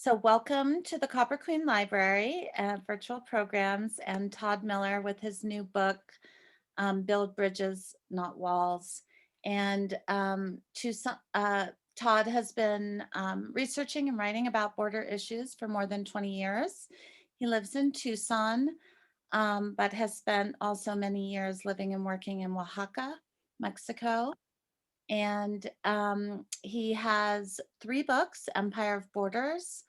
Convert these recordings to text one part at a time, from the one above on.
So, welcome to the Copper Queen Library virtual programs, and Todd Miller with his new book, Build Bridges, Not Walls. And Todd has been researching and writing about border issues for more than 20 years. He lives in Tucson, but has spent also many years living and working in Oaxaca, Mexico. And he has three books: Empire of Borders,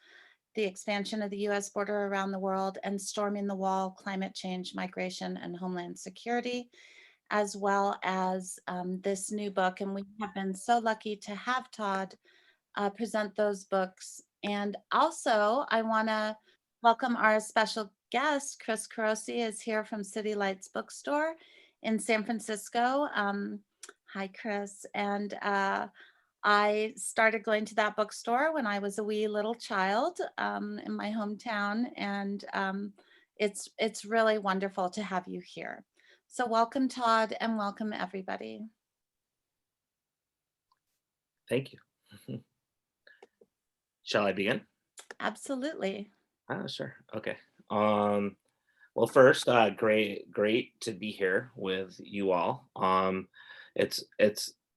The Expansion of the US Border Around the World, and Storming the Wall, Climate Change, Migration, and Homeland Security, as well as this new book. And we have been so lucky to have Todd present those books. And also, I want to welcome our special guest. Chris Carosi is here from City Lights Bookstore in San Francisco. Hi, Chris. And I started going to that bookstore when I was a wee little child in my hometown, and it's really wonderful to have you here. So welcome, Todd, and welcome everybody. Thank you. Shall I begin? Absolutely. Sure. Okay. Well, first, great to be here with you all. It's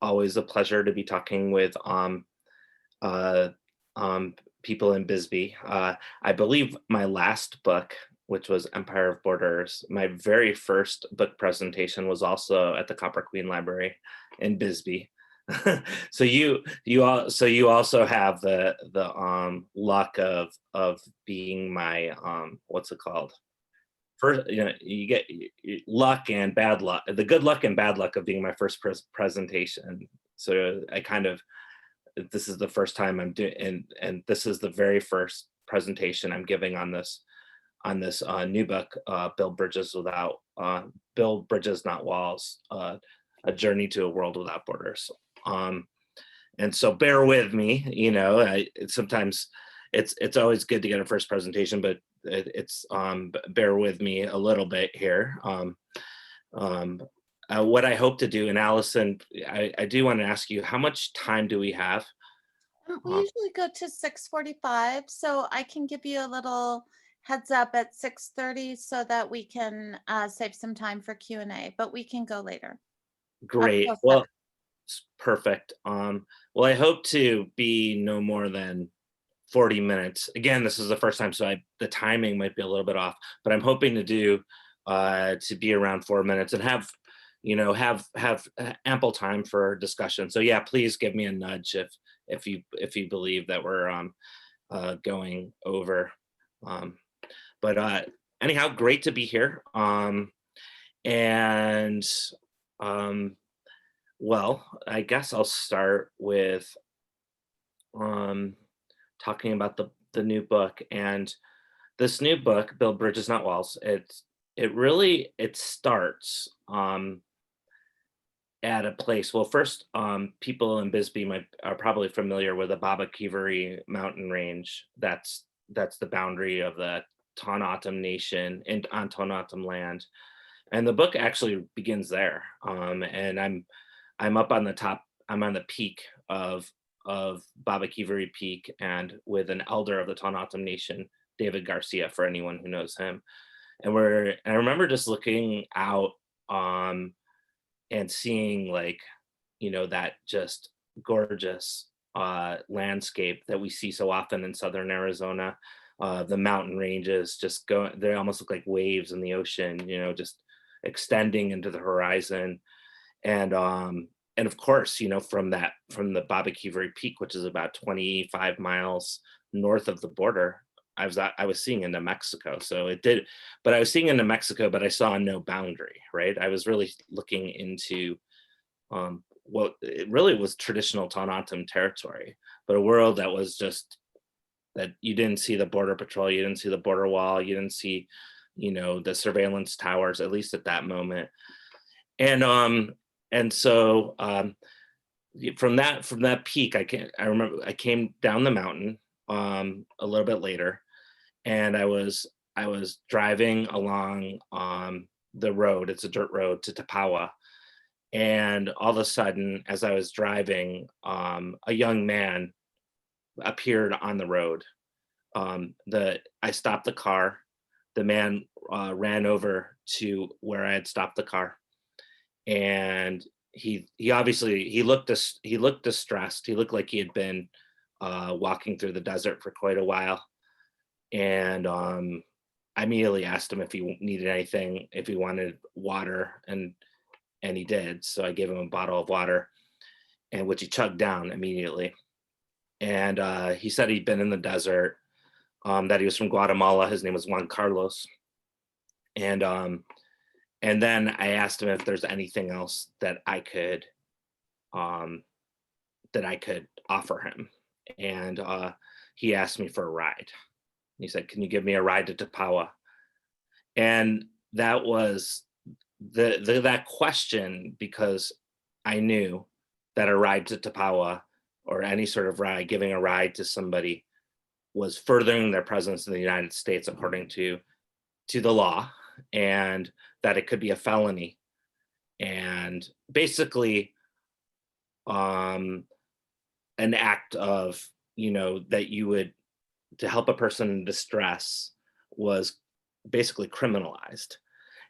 always a pleasure to be talking with uh, people in Bisbee. I believe my last book, which was Empire of Borders, my very first book presentation was also at the Copper Queen Library in Bisbee. So you also have the luck of being my what's it called? First, you get luck and bad luck, the good luck and bad luck of being my first presentation. So I kind of, this is the first time I'm doing, and this is the very first presentation I'm giving on this new book, Build Bridges Not Walls, a journey to a world without borders. And so bear with me, sometimes it's always good to get a first presentation, but bear with me a little bit here. What I hope to do, and Allison, I do want to ask you, how much time do we have? We Um, usually go to 6:45, so I can give you a little heads up at 6:30 so that we can save some time for Q&A, but we can go later up Great. till Well, 7. perfect. Well, I hope to be no more than 40 minutes. Again, this is the first time, so the timing might be a little bit off, but I'm hoping to be around 4 minutes and have ample time for discussion. So yeah, please give me a nudge if you believe that we're going over. Um, but anyhow, great to be here. And um, well, I guess I'll start with um, talking about the new book. And this new book, Build Bridges Not Walls, it starts at a place. Well, first, people in Bisbee are probably familiar with the Baba mountain range. That's the boundary of the Tohono Nation and on Tohono land. And the book actually begins there. And I'm up on the top. I'm on the peak of Baba Peak, and with an elder of the Tohono Nation, David Garcia, for anyone who knows him. And I remember just looking out and seeing, like, that just gorgeous landscape that we see so often in southern Arizona. The mountain ranges just they almost look like waves in the ocean, just extending into the horizon. And of course, from the Baba Peak, which is about 25 miles north of the border, I was seeing into Mexico. So it did, but I was seeing into Mexico, but I saw no boundary, right? I was really looking into what it really was traditional Tohono territory, but a world that was just that you didn't see the border patrol, you didn't see the border wall, you didn't see, the surveillance towers, at least at that moment. And from that peak, I remember I came down the mountain a little bit later, and I was driving along the road. It's a dirt road to Tapawa, and all of a sudden, as I was driving, a young man appeared on the road, I stopped the car. The man ran over to where I had stopped the car, and he obviously he looked distressed. He looked like he had been walking through the desert for quite a while. And I immediately asked him if he needed anything, if he wanted water, and he did. So I gave him a bottle of water, and which he chugged down immediately. And he said he'd been in the desert, that he was from Guatemala. His name was Juan Carlos. And and then I asked him if there's anything else um, that I could offer him. And he asked me for a ride. He said, "Can you give me a ride to Tapawa?" And that was that question, because I knew that a ride to Tapawa, or any sort of ride, giving a ride to somebody, was furthering their presence in the United States according to the law, and that it could be a felony. And basically, um, an act of, that you would, to help a person in distress, was basically criminalized.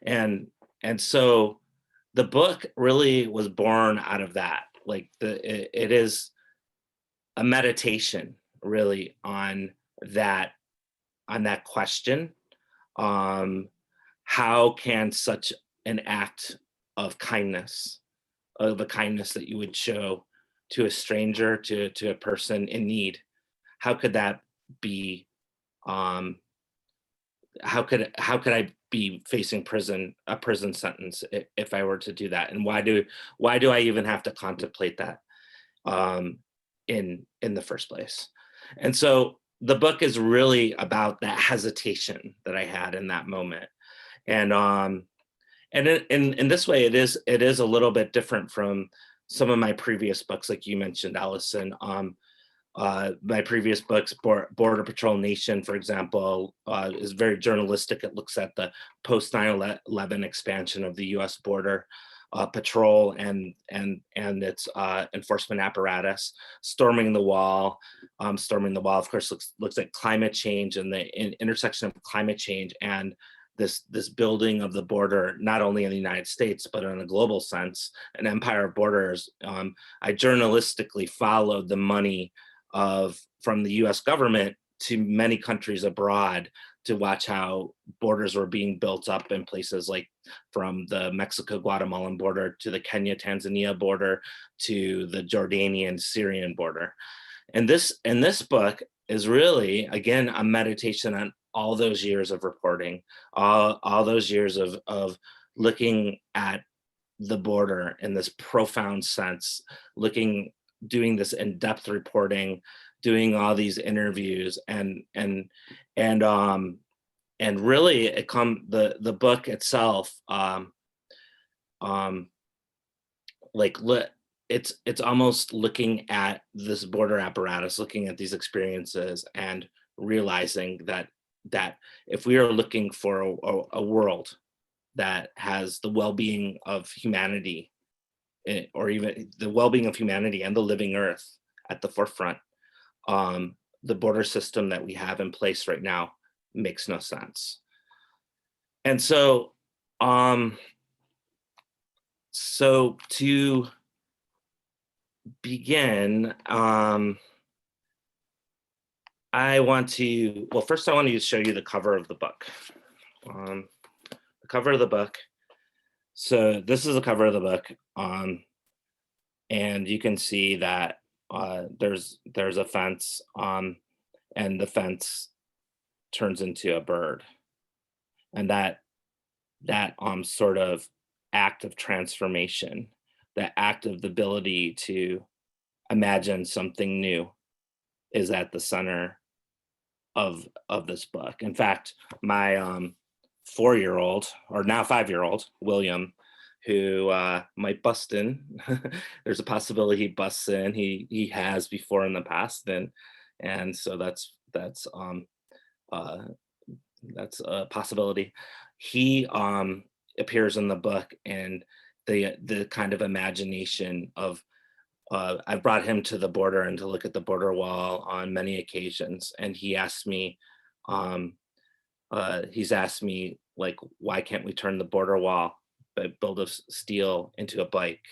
And so the book really was born out of that. Like it is a meditation really that on that question. Um, how can such an act of kindness, of a kindness that you would show to a stranger, to a person in need, how could that be, um, how could I be facing a prison sentence if I were to do that? And why do I even have to contemplate that, um, in the first place? And so the book is really about that hesitation that I had in that moment. And in this way, it is a little bit different from some of my previous books, like you mentioned, Allison. My previous books, Border Patrol Nation, for example, is very journalistic. It looks at the post 9/11 expansion of the U.S. border patrol and its enforcement apparatus. Storming the wall, of course, looks at climate change and the intersection of climate change and this building of the border, not only in the United States but in a global sense, an empire of borders. I journalistically followed the money from the US government to many countries abroad to watch how borders were being built up in places like from the Mexico-Guatemalan border to the Kenya-Tanzania border to the Jordanian-Syrian border. And this book is really, again, a meditation on all those years of reporting, all those years of looking at the border in this profound sense, doing this in-depth reporting, doing all these interviews, and really the book itself, um like it's almost looking at this border apparatus, looking at these experiences, and realizing that if we are looking for a world that has the well-being of humanity, or even the well-being of humanity and the living earth at the forefront, the border system that we have in place right now makes no sense. And so, to begin, first I want to show you the cover of the book. The cover of the book. So this is the cover of the book, and you can see that there's a fence, and the fence turns into a bird, and that sort of act of transformation, that act of the ability to imagine something new, is at the center of this book. In fact, my 4-year-old, or now 5-year-old, William, who might bust in. There's a possibility he busts in. He has before in the past, and so that's a possibility. He appears in the book, and the kind of imagination of I brought him to the border and to look at the border wall on many occasions, and he asked me, um, he's asked me like, why can't we turn the border wall, but build of steel into a bike?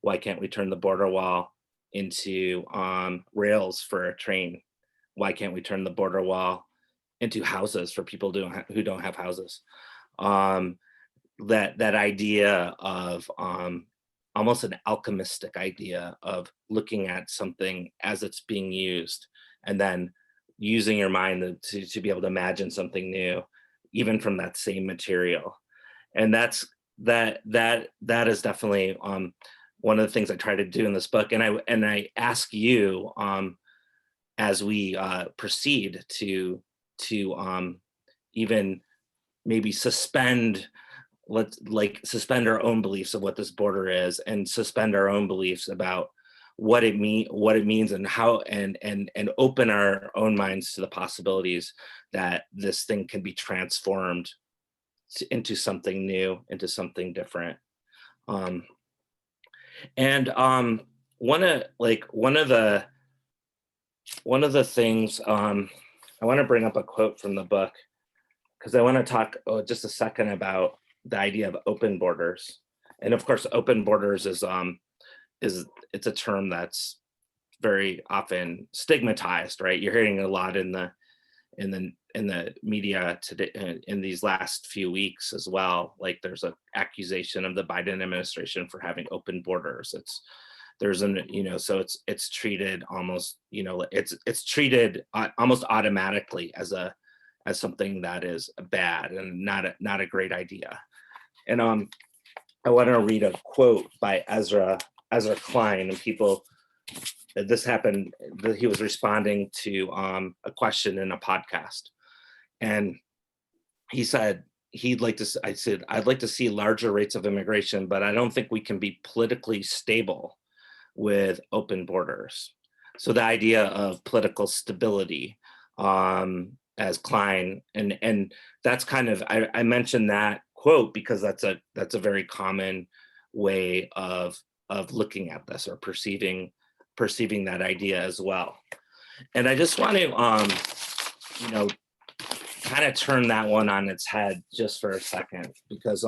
Why can't we turn the border wall into rails for a train? Why can't we turn the border wall into houses for people who don't have houses? Um, that idea of almost an alchemistic idea of looking at something as it's being used, and then using your mind to be able to imagine something new, even from that same material. And that is definitely one of the things I try to do in this book. And I ask you, as we proceed to even maybe let's like suspend our own beliefs of what this border is, and suspend our own beliefs about what it means, and how, and open our own minds to the possibilities that this thing can be transformed into something new, into something different. um and one of the things, I want to bring up a quote from the book, because I want to talk just a second about the idea of open borders. And of course, open borders is it's a term that's very often stigmatized, right? You're hearing a lot in the media today, in these last few weeks as well. Like there's an accusation of the Biden administration for having open borders. So it's treated almost, it's treated almost automatically as something that is bad and not a great idea. And I want to read a quote by Ezra Klein. And people, this happened, he was responding to a question in a podcast, and he said I said, I'd like to see larger rates of immigration, but I don't think we can be politically stable with open borders. So the idea of political stability, as Klein, and that's kind of, I mentioned that quote because that's a very common way of looking at this, or perceiving that idea as well. And I just want to kind of turn that one on its head just for a second, because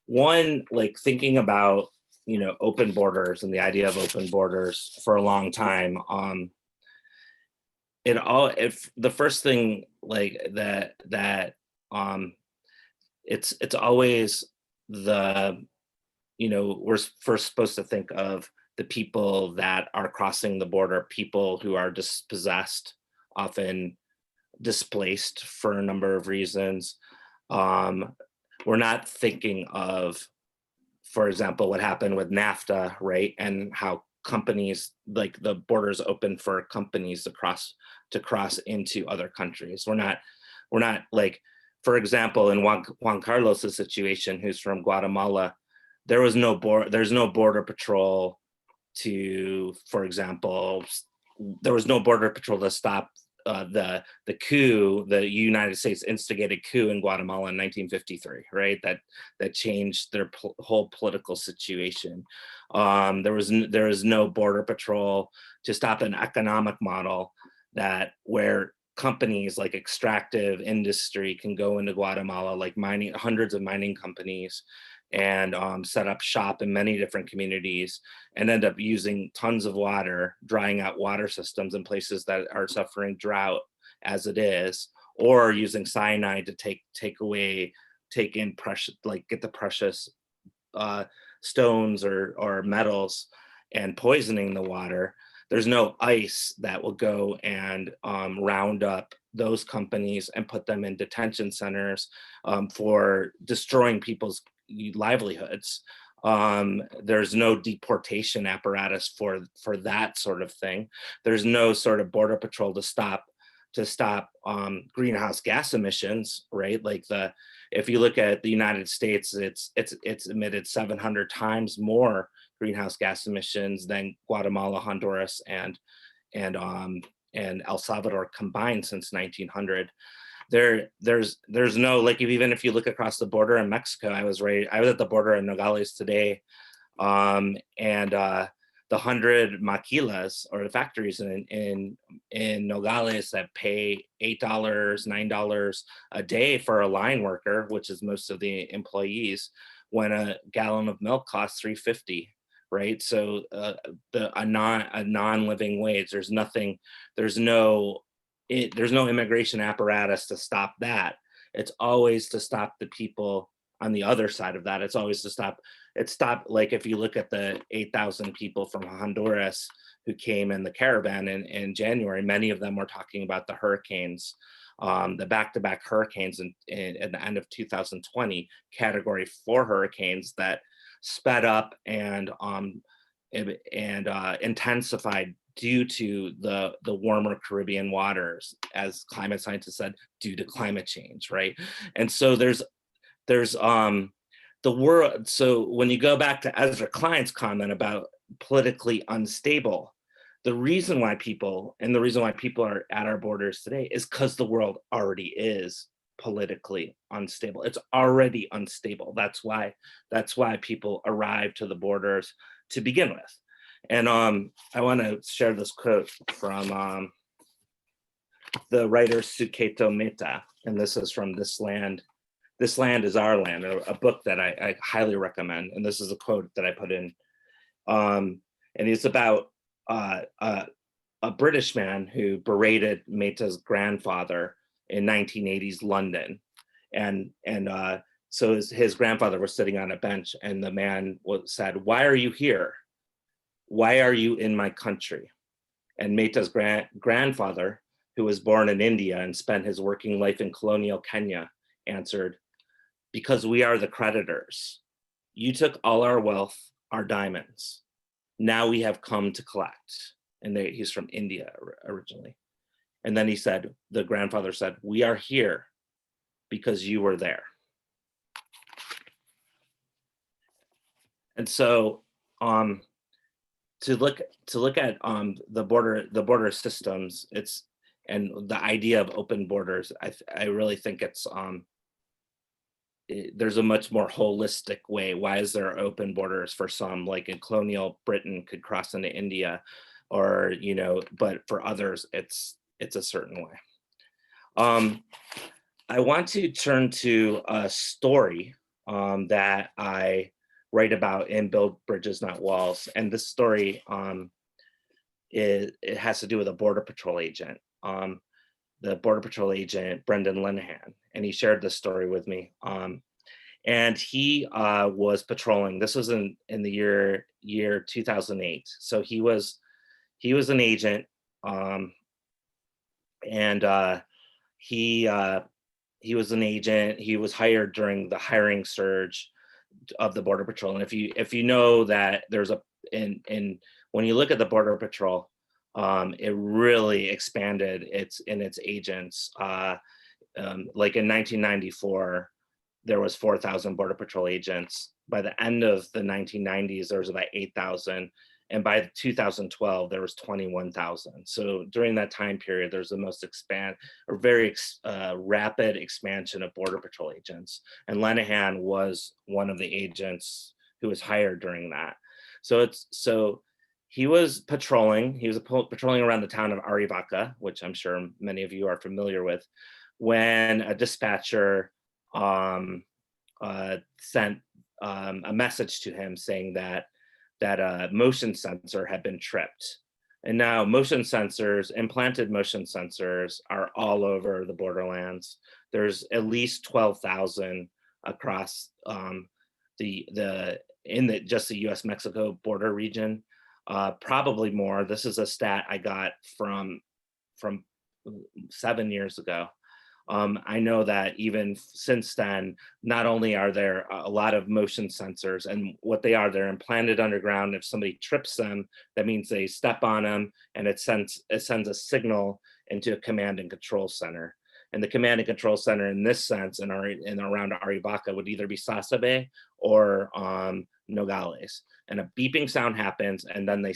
one, like thinking about open borders and the idea of open borders for a long time, if the first thing like that it's always we're first supposed to think of the people that are crossing the border, people who are dispossessed, often displaced for a number of reasons. We're not thinking of, for example, what happened with NAFTA, right? And how companies, like the borders open for companies to cross into other countries. We're not like, for example, in Juan Carlos's situation, who's from Guatemala, there's no border patrol for example, there was no border patrol to stop the coup, the United States instigated coup in Guatemala in 1953, right? That changed their whole political situation. There was no border patrol to stop an economic model where companies like extractive industry can go into Guatemala, like hundreds of mining companies, and set up shop in many different communities, and end up using tons of water, drying out water systems in places that are suffering drought as it is, or using cyanide to take in precious, like get the precious stones or metals, and poisoning the water. There's no ICE that will go and round up those companies and put them in detention centers for destroying people's livelihoods. There's no deportation apparatus for that sort of thing. There's no sort of border patrol to stop greenhouse gas emissions, right? Like if you look at the United States, it's emitted 700 times more greenhouse gas emissions than Guatemala, Honduras, and El Salvador combined since 1900. There's no, like, even if you look across the border in Mexico, I was at the border in Nogales today, and the 100 maquilas, or the factories in Nogales that pay $8, $9 a day for a line worker, which is most of the employees, when a gallon of milk costs 3.50, right? So a non-living wage. There's no immigration apparatus to stop that. It's always to stop the people on the other side of that. It's always to stop. It stopped, like, if you look at the 8,000 people from Honduras who came in the caravan in January, many of them were talking about the hurricanes, the back-to-back hurricanes at the end of 2020, Category 4 hurricanes that sped up and intensified due to the warmer Caribbean waters, as climate scientists said, due to climate change, right? And so there's the world. So when you go back to Ezra Klein's comment about politically unstable, the reason why people are at our borders today is because the world already is politically unstable. It's already unstable. That's why people arrive to the borders to begin with. And I want to share this quote from the writer Suketo Mehta, and this is from This Land is Our Land, a book that I highly recommend. And this is a quote that I put in. And it's about a British man who berated Mehta's grandfather in 1980s London. And so his grandfather was sitting on a bench, and the man said, "Why are you here? Why are you in my country?" And Mehta's grandfather, who was born in India and spent his working life in colonial Kenya, answered, "Because we are the creditors. You took all our wealth, our diamonds. Now we have come to collect." And he's from India originally. And then the grandfather said, "We are here because you were there." And so to look at the border systems, and the idea of open borders, I really think there's a much more holistic way. Why is there open borders for some, like in colonial Britain, could cross into India, or but for others it's a certain way. I want to turn to a story that I write about in Build Bridges Not Walls, and this story it has to do with a border patrol agent, the border patrol agent Brendan Linehan, and he shared this story with me. And he was patrolling. This was in the year 2008. So he was an agent, and he was an agent. He was hired during the hiring surge of the Border Patrol. And if you know that there's when you look at the Border Patrol, it really expanded its agents. Like in 1994, there was 4,000 Border Patrol agents. By the end of the 1990s, there was about 8,000. And by 2012, there was 21,000. So during that time period, there's the most very rapid expansion of Border Patrol agents. And Linehan was one of the agents who was hired during that. So he was patrolling. He was patrolling around the town of Arivaca, which I'm sure many of you are familiar with, when a dispatcher sent a message to him saying that a motion sensor had been tripped. And now implanted motion sensors are all over the borderlands. There's at least 12,000 across just the US-Mexico border region, probably more. This is a stat I got from 7 years ago. I know that even since then, not only are there a lot of motion sensors, and what they are, they're implanted underground. If somebody trips them, that means they step on them, and it sends a signal into a command and control center. And the command and control center, in this sense, and around Arivaca, would either be Sasabe or Nogales. And a beeping sound happens, and then they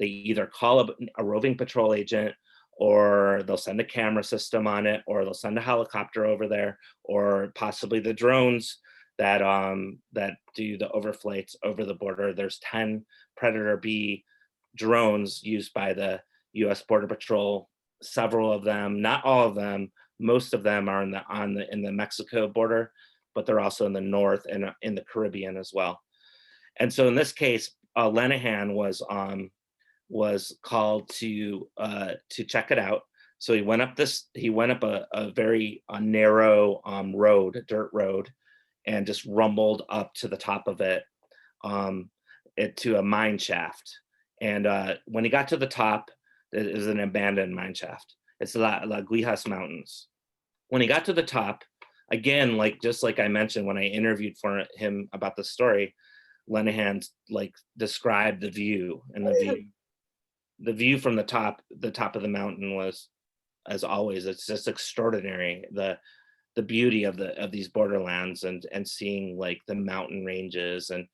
either call a roving patrol agent, or they'll send a camera system on it, or they'll send a helicopter over there, or possibly the drones that do the overflights over the border. There's 10 Predator B drones used by the U.S. Border Patrol. Several of them, not all of them, most of them are in the Mexico border, but they're also in the north and in the Caribbean as well. And so in this case, Linehan was called to check it out. So he went up a very narrow dirt road, and just rumbled up to the top of it, um, to a mine shaft. And when he got to the top, it is an abandoned mine shaft. It's La Guijas Mountains. When he got to the top, again, just like I mentioned when I interviewed for him about the story, Linehan described the view, and the view from the top of the mountain was, as always, it's just extraordinary. The beauty of these borderlands, and seeing the mountain ranges, and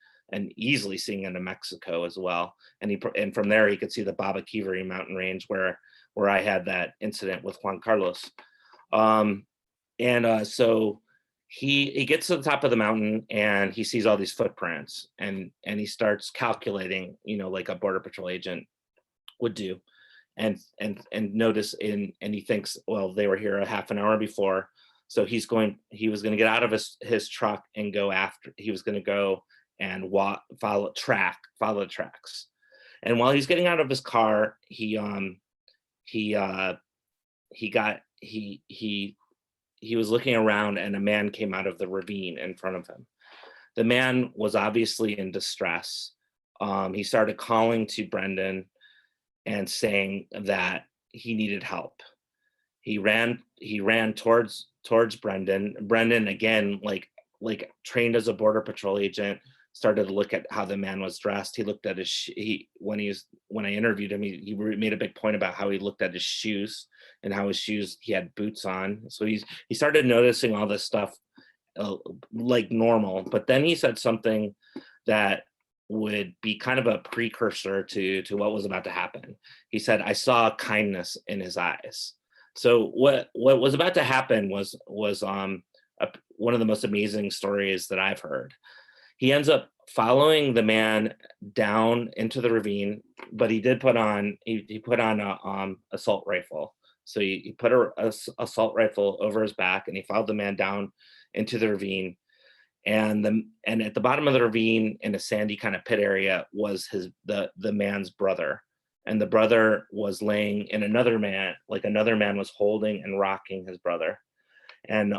easily seeing into Mexico as well. And from there he could see the Babaquivari mountain range where I had that incident with Juan Carlos. So he gets to the top of the mountain, and he sees all these footprints, and he starts calculating, like a border patrol agent would do, and notice and he thinks, well, they were here a half an hour before. So he was going to get out of his truck and he was going to go and follow the tracks. And while he's getting out of his car, he was looking around, and a man came out of the ravine in front of him. The man was obviously in distress. He started calling to Brendan and saying that he needed help. He ran towards Brendan. Brendan, again, like trained as a border patrol agent, started to look at how the man was dressed. He looked at when I interviewed him, he made a big point about how he looked at his shoes, and how he had boots on. So he started noticing all this stuff like normal. But then he said something that would be kind of a precursor to what was about to happen. He said, "I saw kindness in his eyes." So what was about to happen was one of the most amazing stories that I've heard. He ends up following the man down into the ravine, but he did put on a assault rifle. So he put a assault rifle over his back, and he followed the man down into the ravine. And at the bottom of the ravine, in a sandy kind of pit area, was the man's brother. And the brother was laying in another man was holding and rocking his brother. And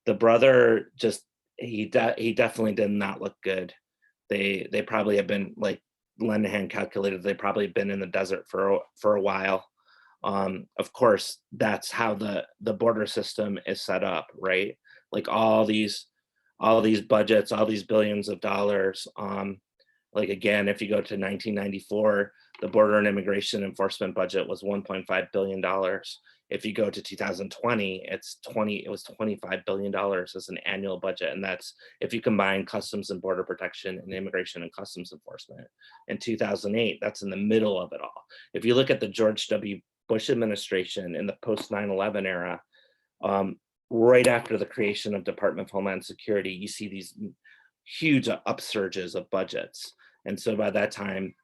the brother he definitely did not look good. They probably have been, like Linehan calculated, they probably been in the desert for a while. Of course, that's how the border system is set up, right? Like all these budgets, all these billions of dollars. Like, again, if you go to 1994, the Border and Immigration Enforcement budget was $1.5 billion. If you go to 2020, it was $25 billion as an annual budget. And that's if you combine Customs and Border Protection and Immigration and Customs Enforcement. In 2008, that's in the middle of it all. If you look at the George W. Bush administration in the post 9/11 era, right after the creation of Department of Homeland Security, you see these huge upsurges of budgets. And so by that time,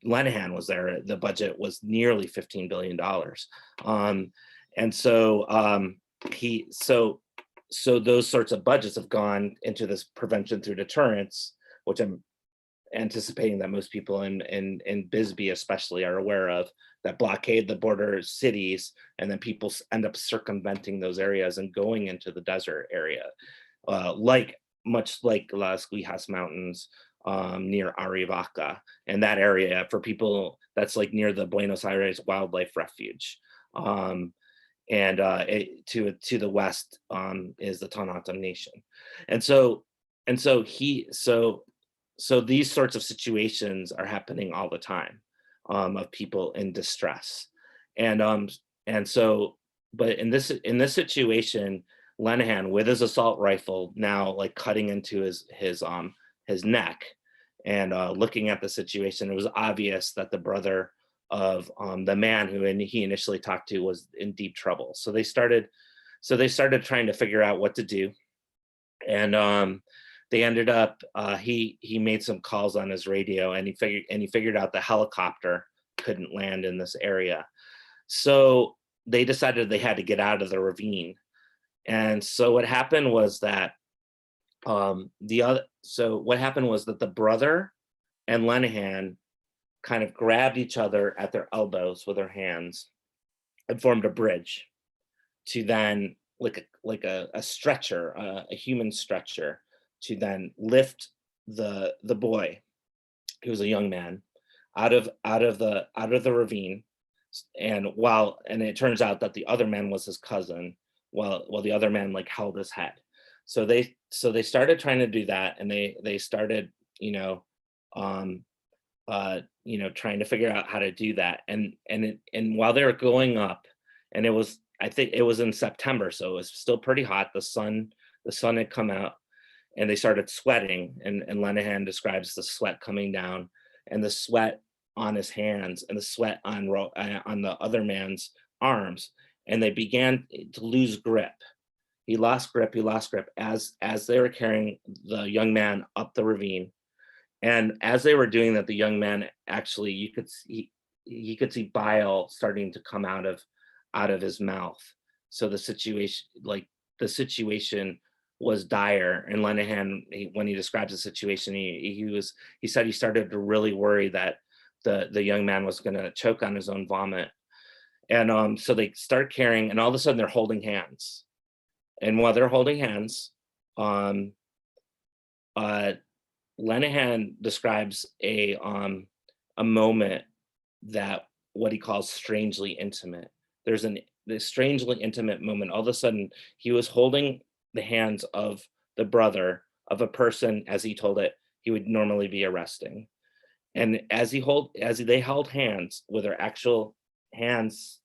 Linehan was there, the budget was nearly $15 billion. And so so those sorts of budgets have gone into this prevention through deterrence, which I'm anticipating that most people in Bisbee especially are aware of, that blockade the border cities, and then people end up circumventing those areas and going into the desert area, much like Las Guijas Mountains, near Arivaca, and that area, for people, that's like near the Buenos Aires Wildlife Refuge. To the west is the Tohono Nation. So these sorts of situations are happening all the time, of people in distress. But in this situation, Linehan, with his assault rifle, now like cutting into his neck, and looking at the situation, it was obvious that the brother of the man who he initially talked to was in deep trouble. So they started trying to figure out what to do. And they ended up he made some calls on his radio, and he figured out the helicopter couldn't land in this area. So they decided they had to get out of the ravine. And so what happened was that the brother and Linehan kind of grabbed each other at their elbows with their hands and formed a bridge to then, like a stretcher, a human stretcher, to then lift the boy, he was a young man, out of the ravine. And it turns out that the other man was his cousin, while the other man like held his head. So they started trying to do that, and they started, um trying to figure out how to do that. And while they were going up, and I think it was in September, so it was still pretty hot. The sun had come out, and they started sweating. And Linehan describes the sweat coming down, and the sweat on his hands, and the sweat on the other man's arms, and they began to lose grip. He lost grip. He lost grip as they were carrying the young man up the ravine. And as they were doing that, the young man actually, he could see bile starting to come out of his mouth. So the situation was dire. And Linehan, when he describes the situation, he said he started to really worry that the young man was going to choke on his own vomit. And so they start carrying, and all of a sudden they're holding hands. And while they're holding hands, um, uh, Linehan describes a moment that what he calls strangely intimate. There's this strangely intimate moment. All of a sudden, he was holding the hands of the brother of a person, as he told it, he would normally be arresting. And as they held hands with their actual hands,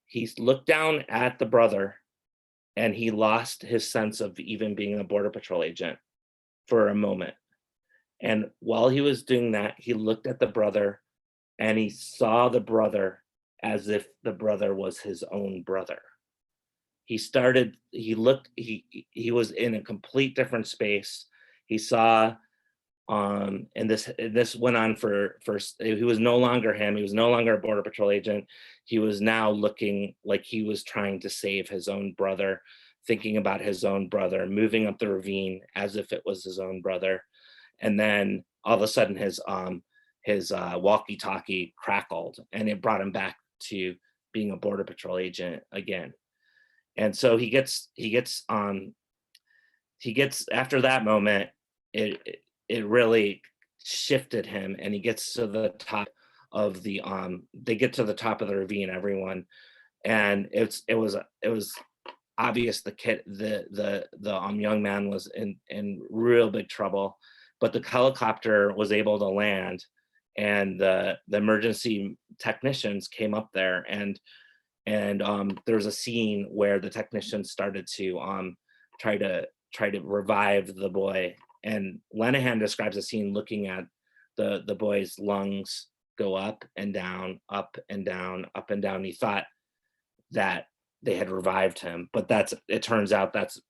he looked down at the brother, and he lost his sense of even being a border patrol agent for a moment. And while he was doing that, he looked at the brother, and he saw the brother as if the brother was his own brother. He was in a complete different space. He saw, and this went on for he was no longer him. He was no longer a border patrol agent. He was now looking like he was trying to save his own brother, thinking about his own brother, moving up the ravine as if it was his own brother. And then all of a sudden his walkie-talkie crackled, and it brought him back to being a border patrol agent again. And so he gets after that moment, it really shifted him, and he gets to the top of the they get to the top of the ravine, everyone. And it was obvious the young man was in real big trouble. But the helicopter was able to land, and the emergency technicians came up there. And there was a scene where the technicians started to try to revive the boy. And Linehan describes a scene looking at the boy's lungs go up and down, up and down, up and down. He thought that they had revived him, but it turns out that's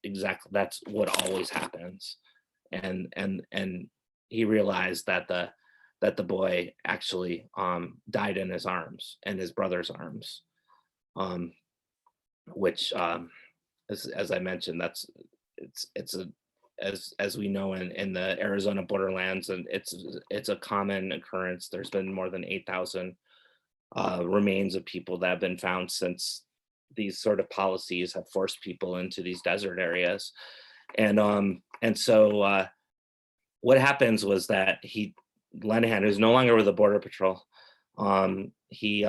what always happens. And he realized that the boy actually died in his arms, and his brother's arms, which as I mentioned, it's a as we know in the Arizona borderlands, and it's a common occurrence. There's been more than 8,000 remains of people that have been found since these sort of policies have forced people into these desert areas. And so what happens was that Linehan, who's no longer with the Border Patrol, he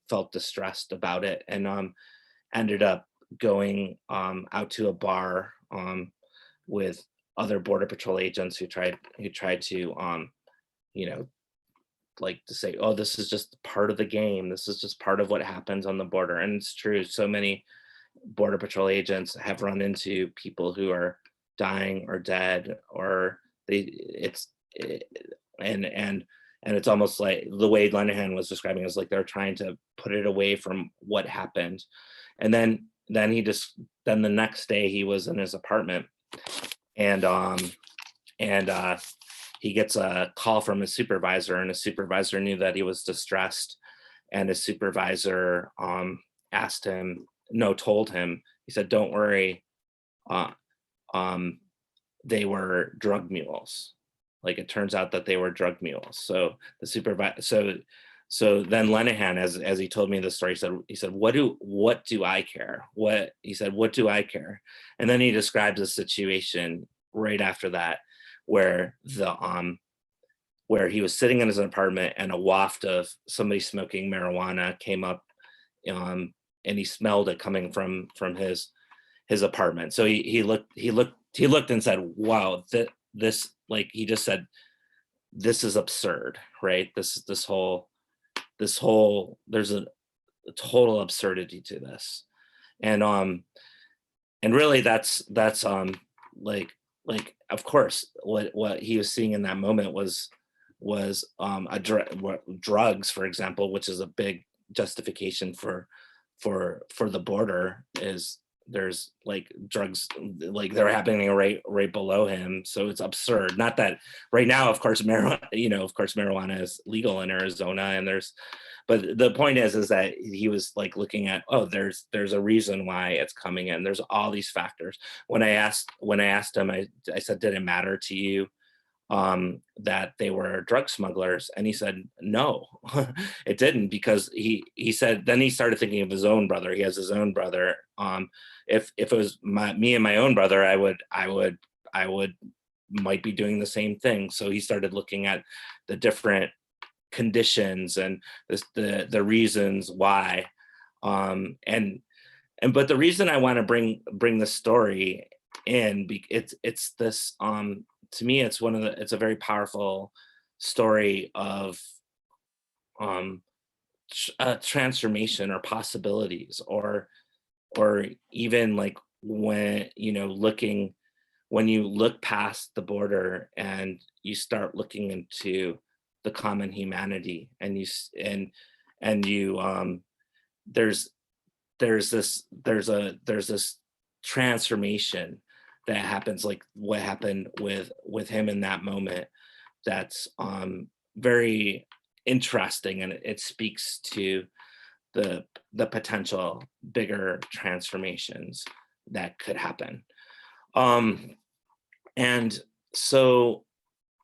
felt distressed about it, and ended up going out to a bar with other Border Patrol agents who tried to like to say, oh, this is just part of the game. This is just part of what happens on the border. And it's true. So many Border Patrol agents have run into people who are dying or dead, or and it's almost like the way Linehan was describing is like they're trying to put it away from what happened. And then then the next day he was in his apartment, and he gets a call from his supervisor, and his supervisor knew that he was distressed, and his supervisor asked him, no, told him, he said, don't worry, uh, um, they were drug mules. Like, it turns out that they were drug mules. So the supervisor, so then Linehan, as he told me the story, he said, what do I care? What do I care? And then he describes a situation right after that where where he was sitting in his apartment and a waft of somebody smoking marijuana came up, and he smelled it coming from his apartment. So he looked and said, wow, this, like, he just said, this is absurd, right? This whole there's a total absurdity to this. And really like of course what he was seeing in that moment was drugs, for example, which is a big justification for the border. Is there's like drugs, like, they're happening right below him, so it's absurd. Not that right now, of course, marijuana is legal in Arizona, and but the point is that he was like looking at, oh, there's a reason why it's coming in. There's all these factors. When I asked him, I said, did it matter to you that they were drug smugglers? And he said, no, it didn't, because he said, then he started thinking of his own brother. He has his own brother. If it was me and my own brother, I would might be doing the same thing. So he started looking at the different conditions and the reasons why. But the reason I want to bring this story in, it's this, to me, it's a very powerful story of transformation or possibilities, or even like when you look past the border and you start looking into the common humanity, and there's this transformation that happens, like what happened with him in that moment. That's very interesting, and it speaks to the potential bigger transformations that could happen. And so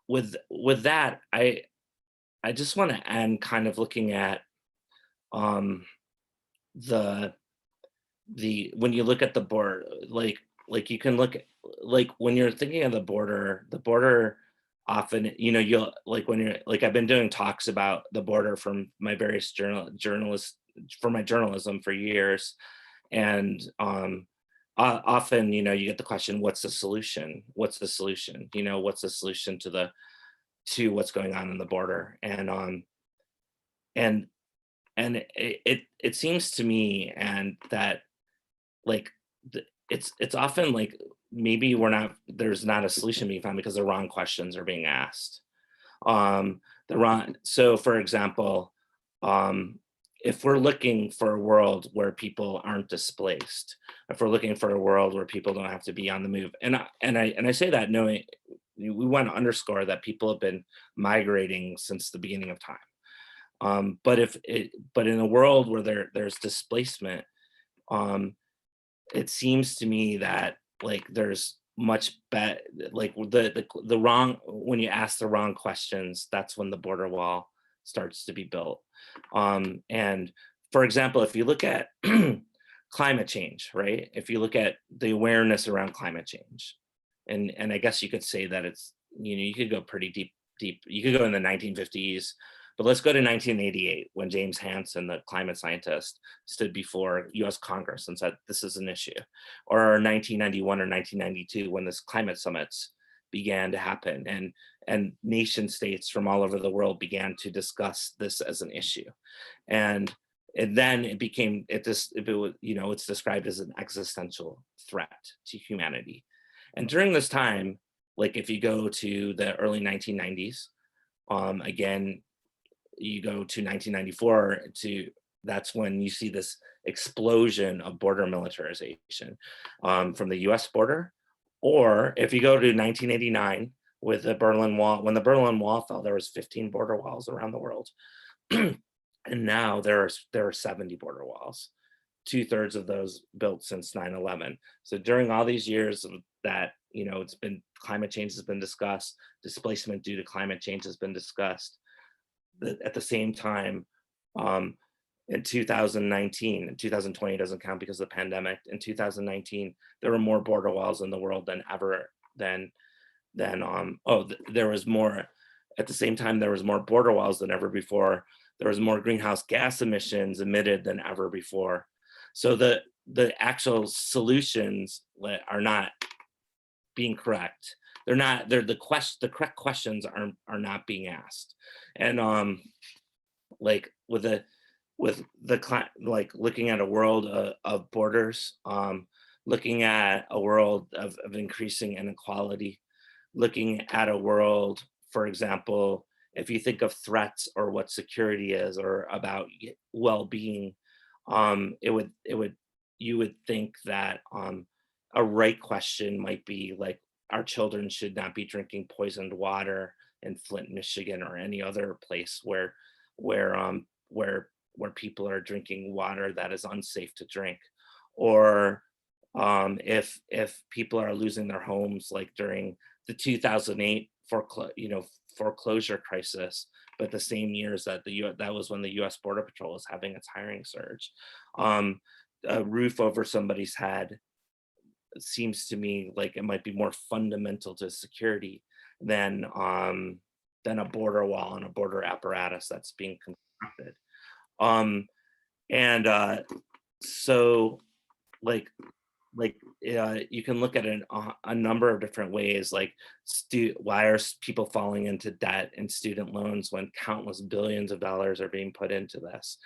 with that, I just want to end kind of looking at the when you look at the border, like you can look at, like, when you're thinking of the border often, you'll, like, when you're like, I've been doing talks about the border from my various journalists for my journalism for years. And often, you get the question, what's the solution? What's the solution? What's the solution to what's going on in the border? And it seems to me, and that, like, it's often like, maybe there's not a solution being found because the wrong questions are being asked. So for example, if we're looking for a world where people aren't displaced, if we're looking for a world where people don't have to be on the move, and I say that knowing we want to underscore that people have been migrating since the beginning of time. But in a world where there's displacement, it seems to me that, like, there's much better, like, the wrong, when you ask the wrong questions, that's when the border wall starts to be built. And for example, if you look at climate change, right? If you look at the awareness around climate change, and I guess you could say that it's, you could go pretty deep. You could go in the 1950s, but let's go to 1988, when James Hansen, the climate scientist, stood before US Congress and said, this is an issue. Or 1991 or 1992, when this climate summits began to happen, and nation states from all over the world began to discuss this as an issue. And then it became, it's described as an existential threat to humanity. And during this time, like, if you go to the early 1990s, again, you go to 1994 to that's when you see this explosion of border militarization from the US border. Or if you go to 1989 with the Berlin Wall, when the Berlin Wall fell, there was 15 border walls around the world. And now there are 70 border walls, 2/3 of those built since 9/11. So during all these years that, it's been climate change has been discussed, displacement due to climate change has been discussed. At the same time, um, in 2019, and 2020 doesn't count because of the pandemic. In 2019, there were more border walls in the world than ever. There was more. At the same time, there was more border walls than ever before. There was more greenhouse gas emissions emitted than ever before. So the actual solutions are not being correct. They're not. The correct questions are not being asked. And like like looking at a world of borders, looking at a world of increasing inequality, looking at a world, for example, if you think of threats or what security is or about well-being, you would think that a right question might be like, our children should not be drinking poisoned water in Flint, Michigan, or any other place where where people are drinking water that is unsafe to drink. Or if people are losing their homes, like during the 2008 foreclosure crisis, but the same years that that was when the US Border Patrol was having its hiring surge. um, a roof over somebody's head seems to me like it might be more fundamental to security than a border wall and a border apparatus that's being constructed. Um, and so like you can look at a number of different ways, like why are people falling into debt and student loans when countless billions of dollars are being put into this?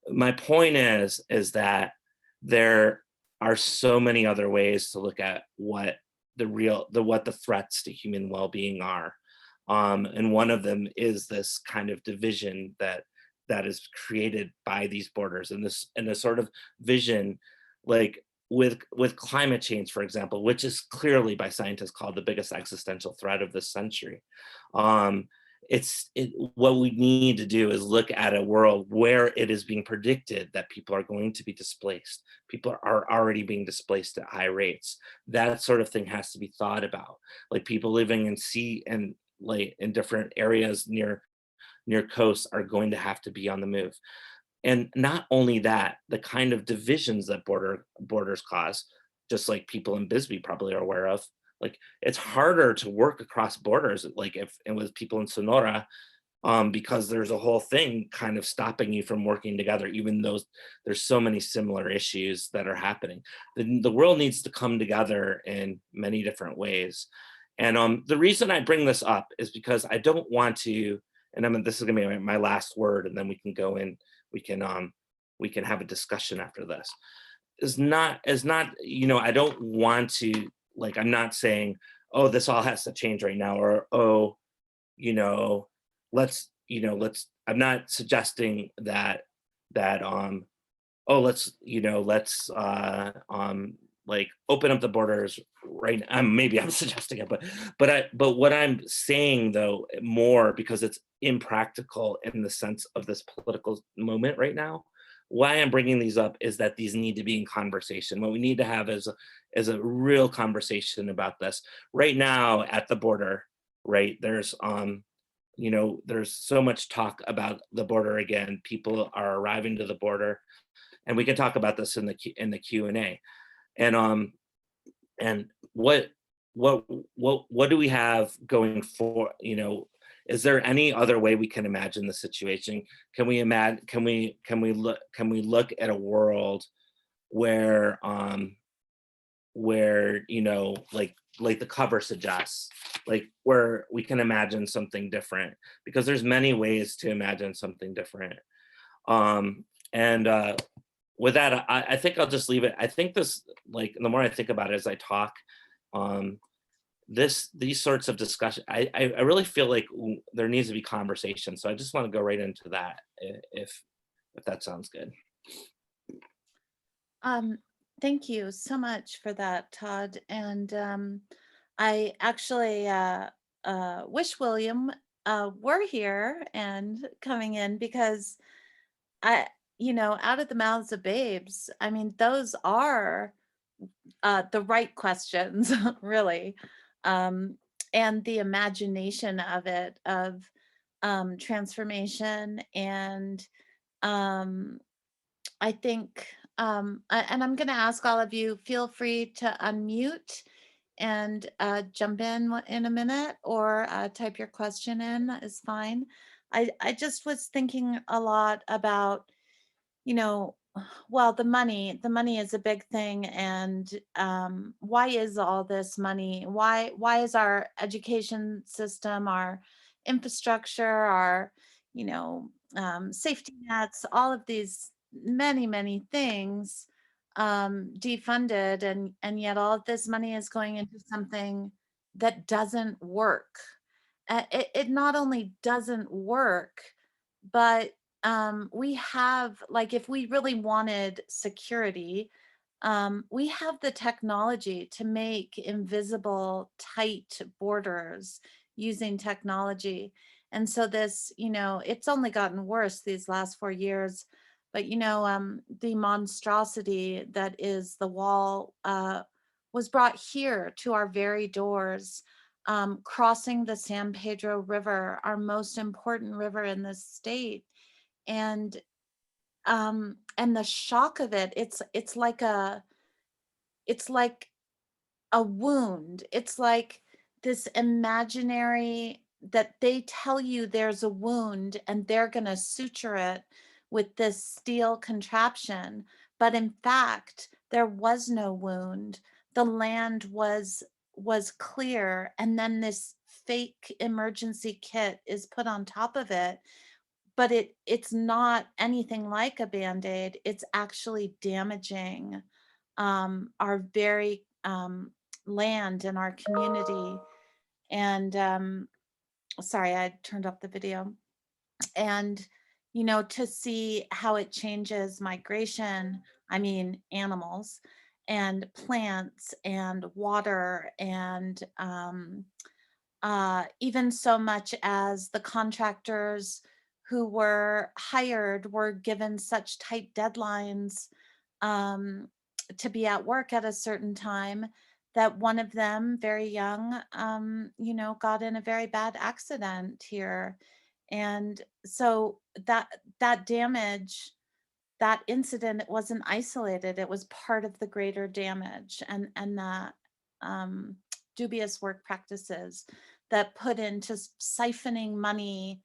My point is that there are so many other ways to look at what the threats to human well-being are. And one of them is this kind of division that is created by these borders, and this sort of vision, like with climate change, for example, which is clearly by scientists called the biggest existential threat of this century. Um, what we need to do is look at a world where it is being predicted that people are going to be displaced. People are already being displaced at high rates. That sort of thing has to be thought about. Like people living in sea and like in different areas near coasts are going to have to be on the move. And not only that, the kind of divisions that borders cause, just like people in Bisbee probably are aware of, like it's harder to work across borders, like if and with people in Sonora, because there's a whole thing kind of stopping you from working together, even though there's so many similar issues that are happening. The world needs to come together in many different ways. And the reason I bring this up is because I don't want to, and this is gonna be my last word, and then we can go in, we can have a discussion after this. Is not, I don't want to, like, I'm not saying, oh, this all has to change right now, or oh, you know, let's I'm not suggesting that oh, let's like open up the borders right now. Maybe I'm suggesting it, but what I'm saying though more, because it's impractical in the sense of this political moment right now, why I'm bringing these up is that these need to be in conversation. What we need to have is a real conversation about this right now at the border. Right, there's so much talk about the border again. People are arriving to the border, and we can talk about this in the Q&A. And what do we have going for, is there any other way we can imagine the situation? Can we imagine, can we look at a world where like the cover suggests, like where we can imagine something different, because there's many ways to imagine something different. And with that, I think I'll just leave it. I think this, like, the more I think about it as I talk, these sorts of discussion, I really feel like there needs to be conversation. So I just want to go right into that, if if that sounds good. Um, Thank you so much for that, Todd. And I actually wish William were here and coming in, because I, out of the mouths of babes, I mean, those are the right questions, really. Um, and the imagination of it, of transformation. And um, I think, and I'm going to ask all of you, feel free to unmute and jump in a minute, or type your question in is fine. I just was thinking a lot about, you know, well, the money is a big thing. And why is all this money? Why is our education system, our infrastructure, our, safety nets, all of these many things defunded, and yet all of this money is going into something that doesn't work. It not only doesn't work, but we have, like, if we really wanted security, we have the technology to make invisible, tight borders using technology. And so this, it's only gotten worse these last 4 years. But the monstrosity that is the wall was brought here to our very doors, crossing the San Pedro River, our most important river in this state. And the shock of it, it's like a wound. It's like this imaginary, that they tell you there's a wound and they're going to suture it with this steel contraption. But in fact, there was no wound. The land was clear, and then this fake emergency kit is put on top of it. But it's not anything like a band-aid. It's actually damaging our very land and our community. And sorry, I turned off the video. And to see how it changes migration, I mean, animals and plants and water, and even so much as the contractors who were hired were given such tight deadlines um, to be at work at a certain time, that one of them, very young, got in a very bad accident here. And so that damage, that incident, it wasn't isolated. It was part of the greater damage, and the dubious work practices that put into siphoning money,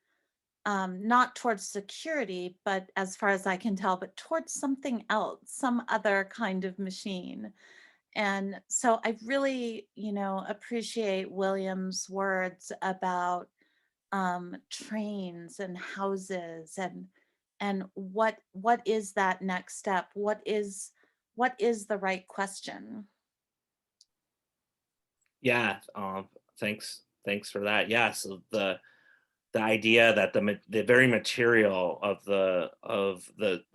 not towards security, but as far as I can tell, but towards something else, some other kind of machine. And so I really, appreciate William's words about trains and houses, and what is that next step? What is the right question? Yeah, thanks for that. Yeah, so the idea that the very material of the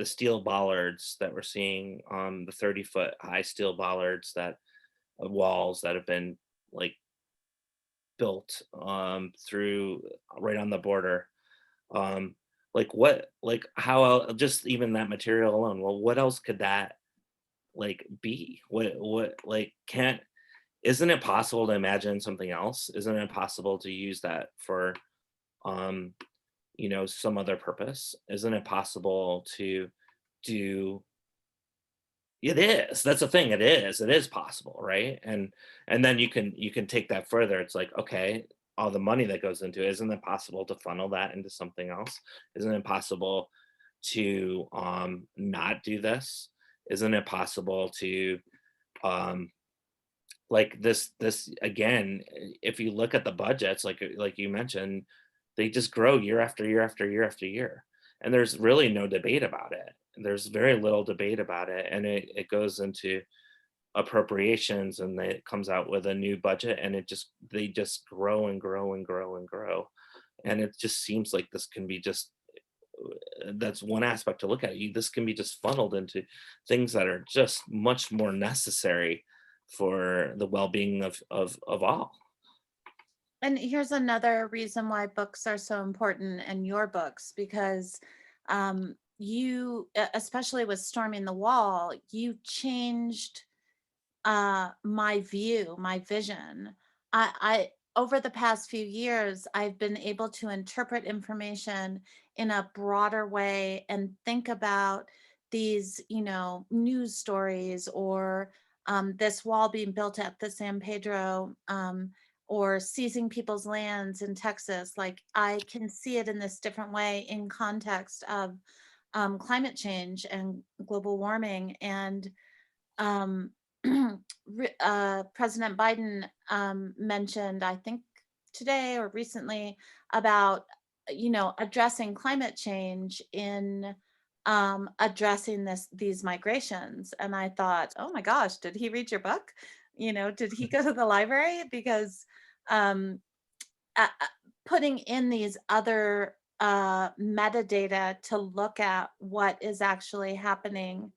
steel bollards that we're seeing, the 30-foot high steel bollards, that walls that have been like built through right on the border, um like what, like how just even that material alone, well, what else could that like be? What like can't Isn't it possible to imagine something else? Isn't it possible to use that for um some other purpose? Isn't it possible to do it? Is, that's the thing, it is possible, right? And then you can take that further. It's like, okay, all the money that goes into it, isn't it possible to funnel that into something else? Isn't it possible to not do this? Isn't it possible to um like this again, if you look at the budgets, like you mentioned, they just grow year after year after year after year, and there's really no debate about it. There's very little debate about it, and it goes into appropriations, and it comes out with a new budget, and they just grow and grow and grow and grow, and it just seems like this can be just that's one aspect to look at. This can be just funneled into things that are just much more necessary for the well-being of all. And here's another reason why books are so important, and your books, because especially with Storming the Wall, you changed my view, my vision. I over the past few years, I've been able to interpret information in a broader way and think about these, news stories, or this wall being built at the San Pedro, or seizing people's lands in Texas. Like, I can see it in this different way in context of climate change and global warming. And um, President Biden mentioned, I think today or recently, about addressing climate change in addressing these migrations. And I thought, oh my gosh, did he read your book? Did he go to the library? Because um, putting in these other metadata to look at what is actually happening,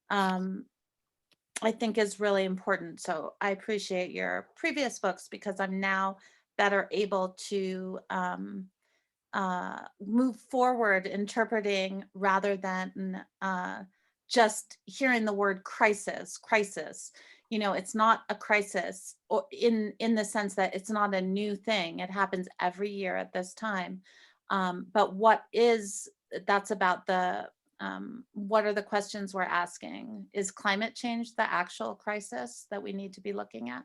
um, I think is really important. So I appreciate your previous books, because I'm now better able to move forward interpreting, rather than just hearing the word crisis. It's not a crisis, or in the sense that it's not a new thing. It happens every year at this time. But that's about what are the questions we're asking? Is climate change the actual crisis that we need to be looking at?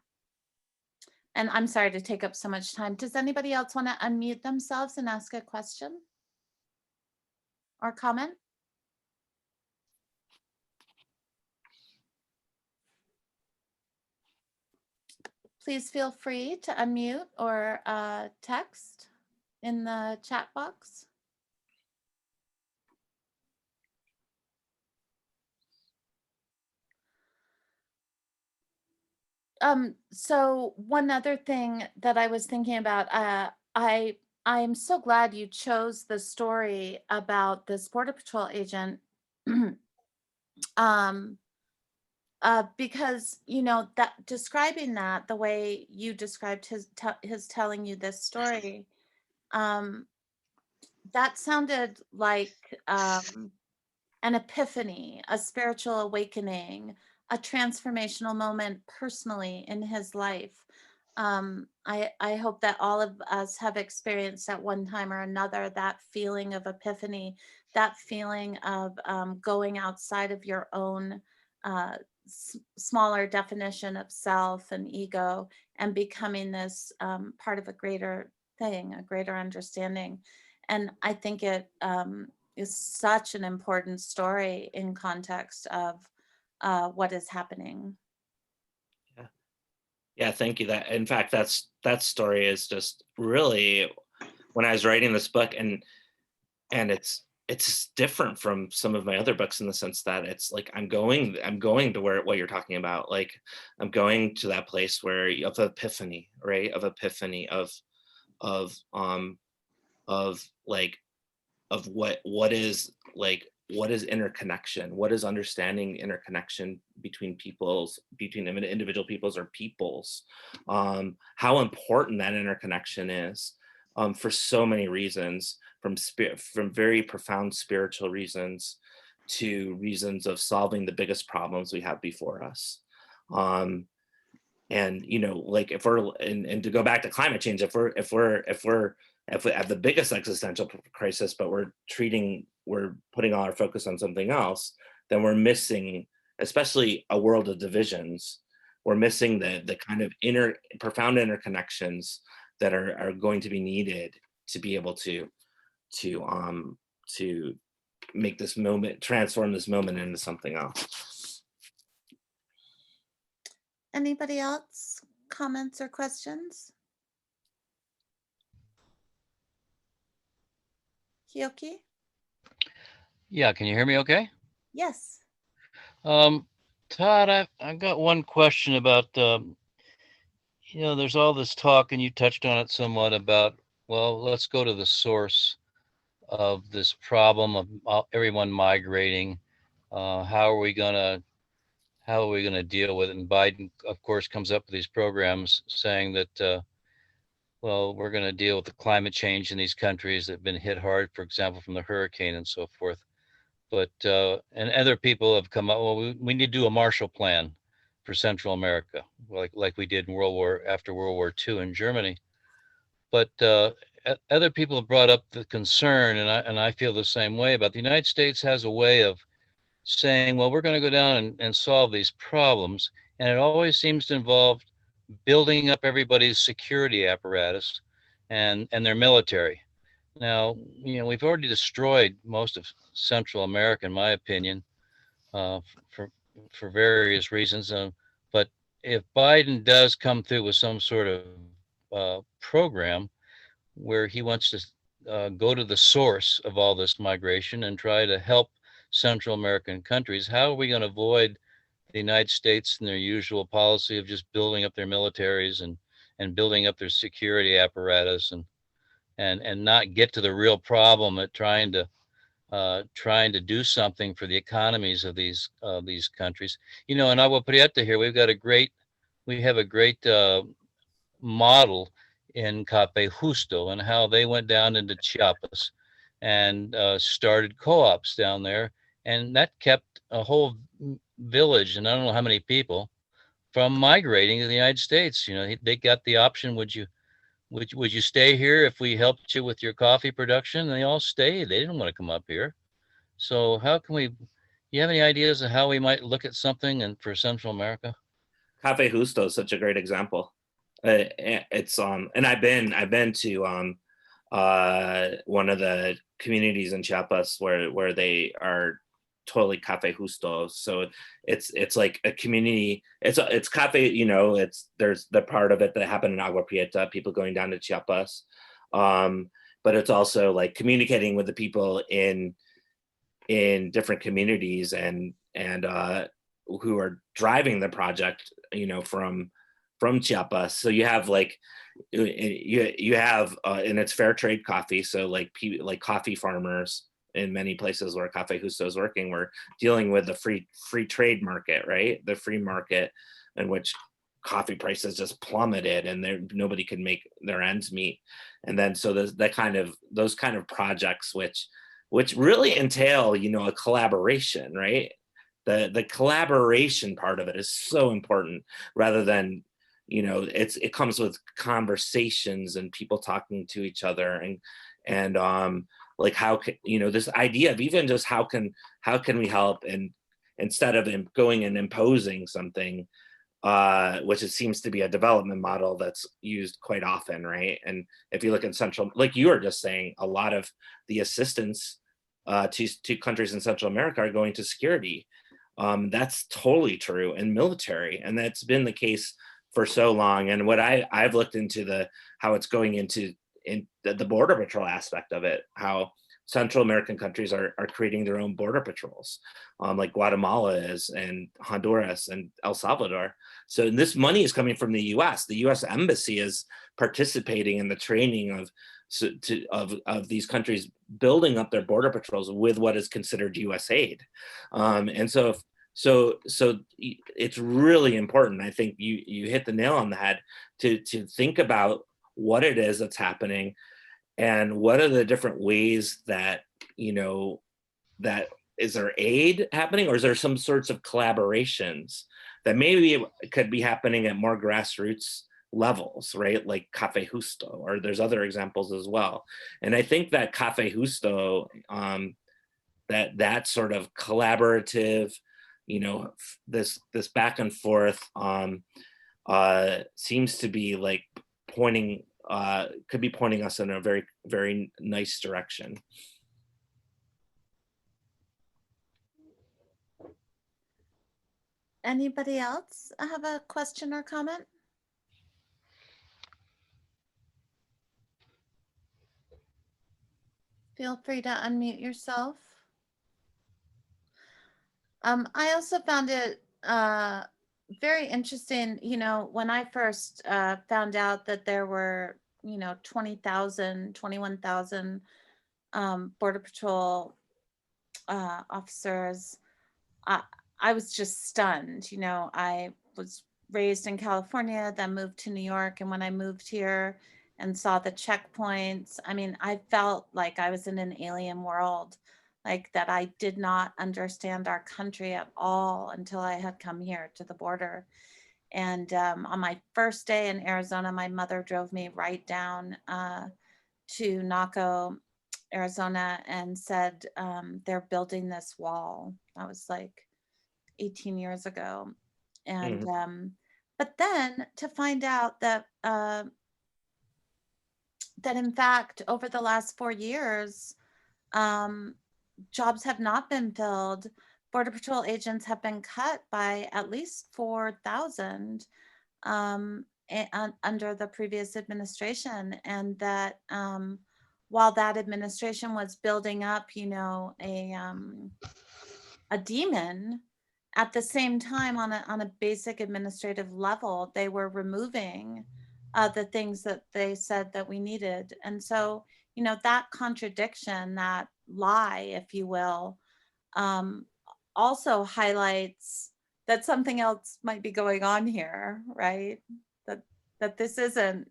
And I'm sorry to take up so much time. Does anybody else want to unmute themselves and ask a question or comment? Please feel free to unmute or text in the chat box. So one other thing that I was thinking about, I'm so glad you chose the story about this Border Patrol agent. um, because that describing that the way you described his telling you this story, um, that sounded like an epiphany, a spiritual awakening, a transformational moment personally in his life. I hope that all of us have experienced at one time or another that feeling of epiphany, that feeling of going outside of your own smaller definition of self and ego, and becoming this part of a greater thing, a greater understanding. And I think it is such an important story in context of what is happening. Yeah. Yeah, thank you. In fact, that story is just really, when I was writing this book, and it's different from some of my other books in the sense that it's like I'm going to where what you're talking about. Like, I'm going to that place where of epiphany, right? Of epiphany of um of like of what is interconnection, what is understanding interconnection between individual peoples or peoples, how important that interconnection is, for so many reasons, from very profound spiritual reasons to reasons of solving the biggest problems we have before us. And like, if we're and to go back to climate change, if we have the biggest existential crisis, but we're putting all our focus on something else, then we're missing, especially a world of divisions. We're missing the kind of profound interconnections that are going to be needed to be able to make this moment, transform this moment into something else. Anybody else? Comments or questions? Hioki? Yeah, can you hear me okay? Yes. Todd, I've got one question about, there's all this talk, and you touched on it somewhat, about, well, let's go to the source of this problem of everyone migrating. How are we gonna deal with it? And Biden, of course, comes up with these programs saying that, well, we're going to deal with the climate change in these countries that have been hit hard, for example, from the hurricane and so forth. But and other people have come up. Well, we need to do a Marshall Plan for Central America, like we did in after World War II in Germany. But other people have brought up the concern, and I feel the same way about the United States has a way of saying, well, we're going to go down and solve these problems, and it always seems to involve building up everybody's security apparatus and their military. Now, we've already destroyed most of Central America, in my opinion, uh, for for various reasons. But if Biden does come through with some sort of program where he wants to go to the source of all this migration and try to help Central American countries, how are we going to avoid the United States and their usual policy of just building up their militaries and building up their security apparatus and not get to the real problem at trying to do something for the economies of these countries. In Agua Prieta here, we have a great model in Cape Justo and how they went down into Chiapas and started co-ops down there, and that kept a whole village, and I don't know how many people, from migrating to the United States. They got the option: would you stay here if we helped you with your coffee production? And they all stayed. They didn't want to come up here. So how can we? You have any ideas of how we might look at something and for Central America? Cafe Justo is such a great example. It's and I've been to one of the communities in Chiapas where they are totally Cafe Justo. So it's like a community. It's cafe. There's the part of it that happened in Agua Prieta, people going down to Chiapas, but it's also like communicating with the people in different communities and who are driving the project, from Chiapas. So you have like you have and it's fair trade coffee. So like coffee farmers in many places where Cafe Justo is working, we're dealing with the free trade market, right? The free market in which coffee prices just plummeted and nobody could make their ends meet. And then so those kind of projects which really entail, a collaboration, right? The collaboration part of it is so important, rather than, it comes with conversations and people talking to each other and like how can, this idea of even just how can we help, and instead of going and imposing something, which it seems to be a development model that's used quite often, right? And if you look at like you were just saying, a lot of the assistance to countries in Central America are going to security. That's totally true, and military, and that's been the case for so long. And what I've looked into how it's going into the border patrol aspect of it, how Central American countries are creating their own border patrols, like Guatemala is, and Honduras and El Salvador. So this money is coming from the U.S. The U.S. Embassy is participating in the training of these countries building up their border patrols with what is considered U.S. aid, and so it's really important. I think you hit the nail on the head to think about what it is that's happening, and what are the different ways that that is there aid happening, or is there some sorts of collaborations that maybe could be happening at more grassroots levels, right? Like Cafe Justo, or there's other examples as well. And I think that Cafe Justo, that sort of collaborative, this back and forth, seems to be like could be pointing us in a very, very nice direction. Anybody else have a question or comment? Feel free to unmute yourself. I also found it very interesting, when I first found out that there were, 20,000, 21,000 Border Patrol officers, I, I was just stunned. You know, I was raised in California, then moved to New York. And when I moved here and saw the checkpoints, I mean, I felt like I was in an alien world, like that I did not understand our country at all until I had come here to the border. And on my first day in Arizona, my mother drove me right down to Naco, Arizona, and said they're building this wall. That was like 18 years ago. And Mhm. but then to find out that that in fact over the last 4 years, um, jobs have not been filled. Border Patrol agents have been cut by at least 4,000 under the previous administration, and that while that administration was building up, you know, a demon, at the same time, on a basic administrative level, they were removing the things that they said that we needed. And so, you know, that contradiction, that lie, if you will, um, also highlights that something else might be going on here, right? That that this isn't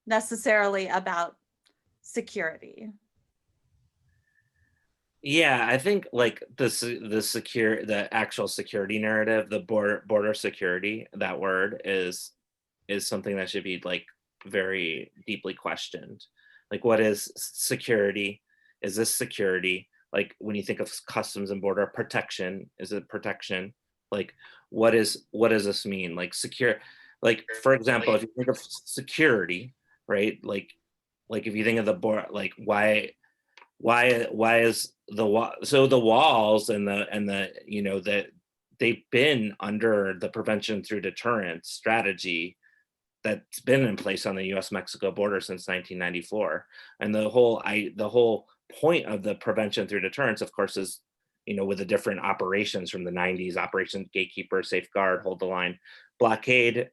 necessarily about security. Yeah, I think like the actual security narrative, the border security, that word is something that should be like very deeply questioned. Like, what is security? Is this security? Like, when you think of customs and border protection, is it protection? Like, what does this mean? Like secure, like for example, if you think of security, right? Like if you think of the border, like why is the wall, so the walls and the you know that they've been under the prevention through deterrence strategy that's been in place on the US Mexico border since 1994. And the whole point of the prevention through deterrence, of course, is, you know, with the different operations from the 90s, Operation Gatekeeper, Safeguard, Hold the Line, blockade,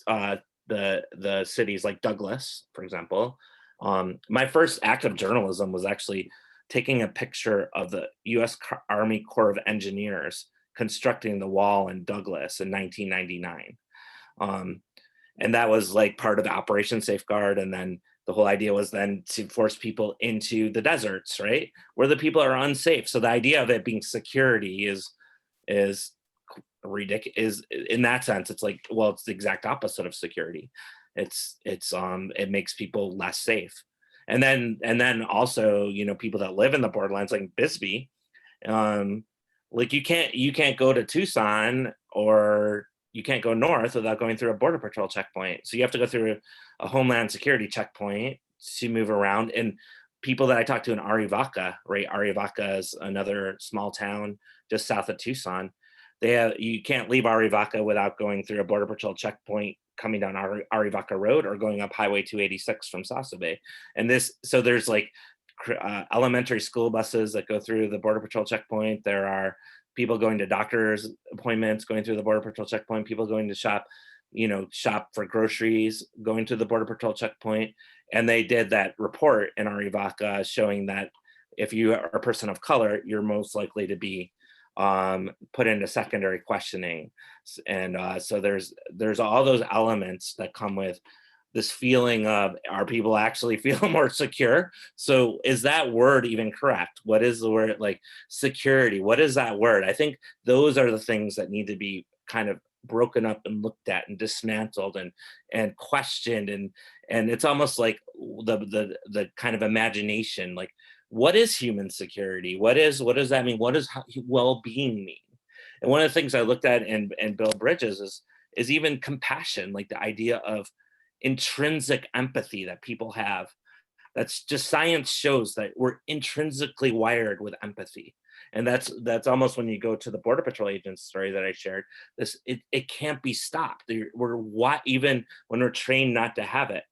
uh, the cities like Douglas, for example. My first act of journalism was actually taking a picture of the U.S. Army Corps of Engineers constructing the wall in Douglas in 1999. Um, and that was like part of Operation Safeguard. And then the whole idea was then to force people into the deserts, right, where the people are unsafe. So the idea of it being security is ridiculous. Is in that sense, it's like, well, it's the exact opposite of security. It makes people less safe. And then also, you know, people that live in the borderlands like Bisbee, um, like you can't go to Tucson, or you can't go north without going through a border patrol checkpoint. So you have to go through a homeland security checkpoint to move around. And people that I talked to in Arivaca, right? Arivaca is another small town just south of Tucson. You can't leave Arivaca without going through a border patrol checkpoint coming down Arivaca Road or going up Highway 286 from Sasabe. So there's like elementary school buses that go through the border patrol checkpoint. There are people going to doctor's appointments going through the border patrol checkpoint, people going to shop for groceries going to the border patrol checkpoint. And they did that report in Arivaca showing that if you are a person of color, you're most likely to be put into secondary questioning. And so there's all those elements that come with this feeling of, are people actually feel more secure? So is that word even correct? What is the word, like security? What is that word? I think those are the things that need to be kind of broken up and looked at and dismantled and questioned. And it's almost like the kind of imagination, like, what is human security? What does that mean? What does well-being mean? And one of the things I looked at in Bill Bridges is even compassion, like the idea of intrinsic empathy that people have. That's just, science shows that we're intrinsically wired with empathy. And that's almost, when you go to the border patrol agent story that I shared, it can't be stopped. Even when we're trained not to have it,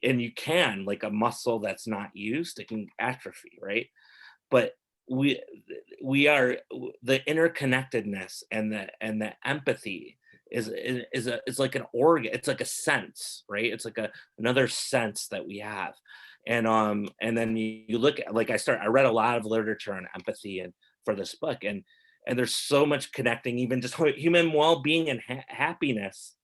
and you can, like a muscle that's not used, it can atrophy, right? But we are, the interconnectedness and the empathy is like an organ. It's like a sense, right? It's like another sense that we have. And then you look at, like, I read a lot of literature on empathy and for this book, and there's so much connecting even just human well-being and happiness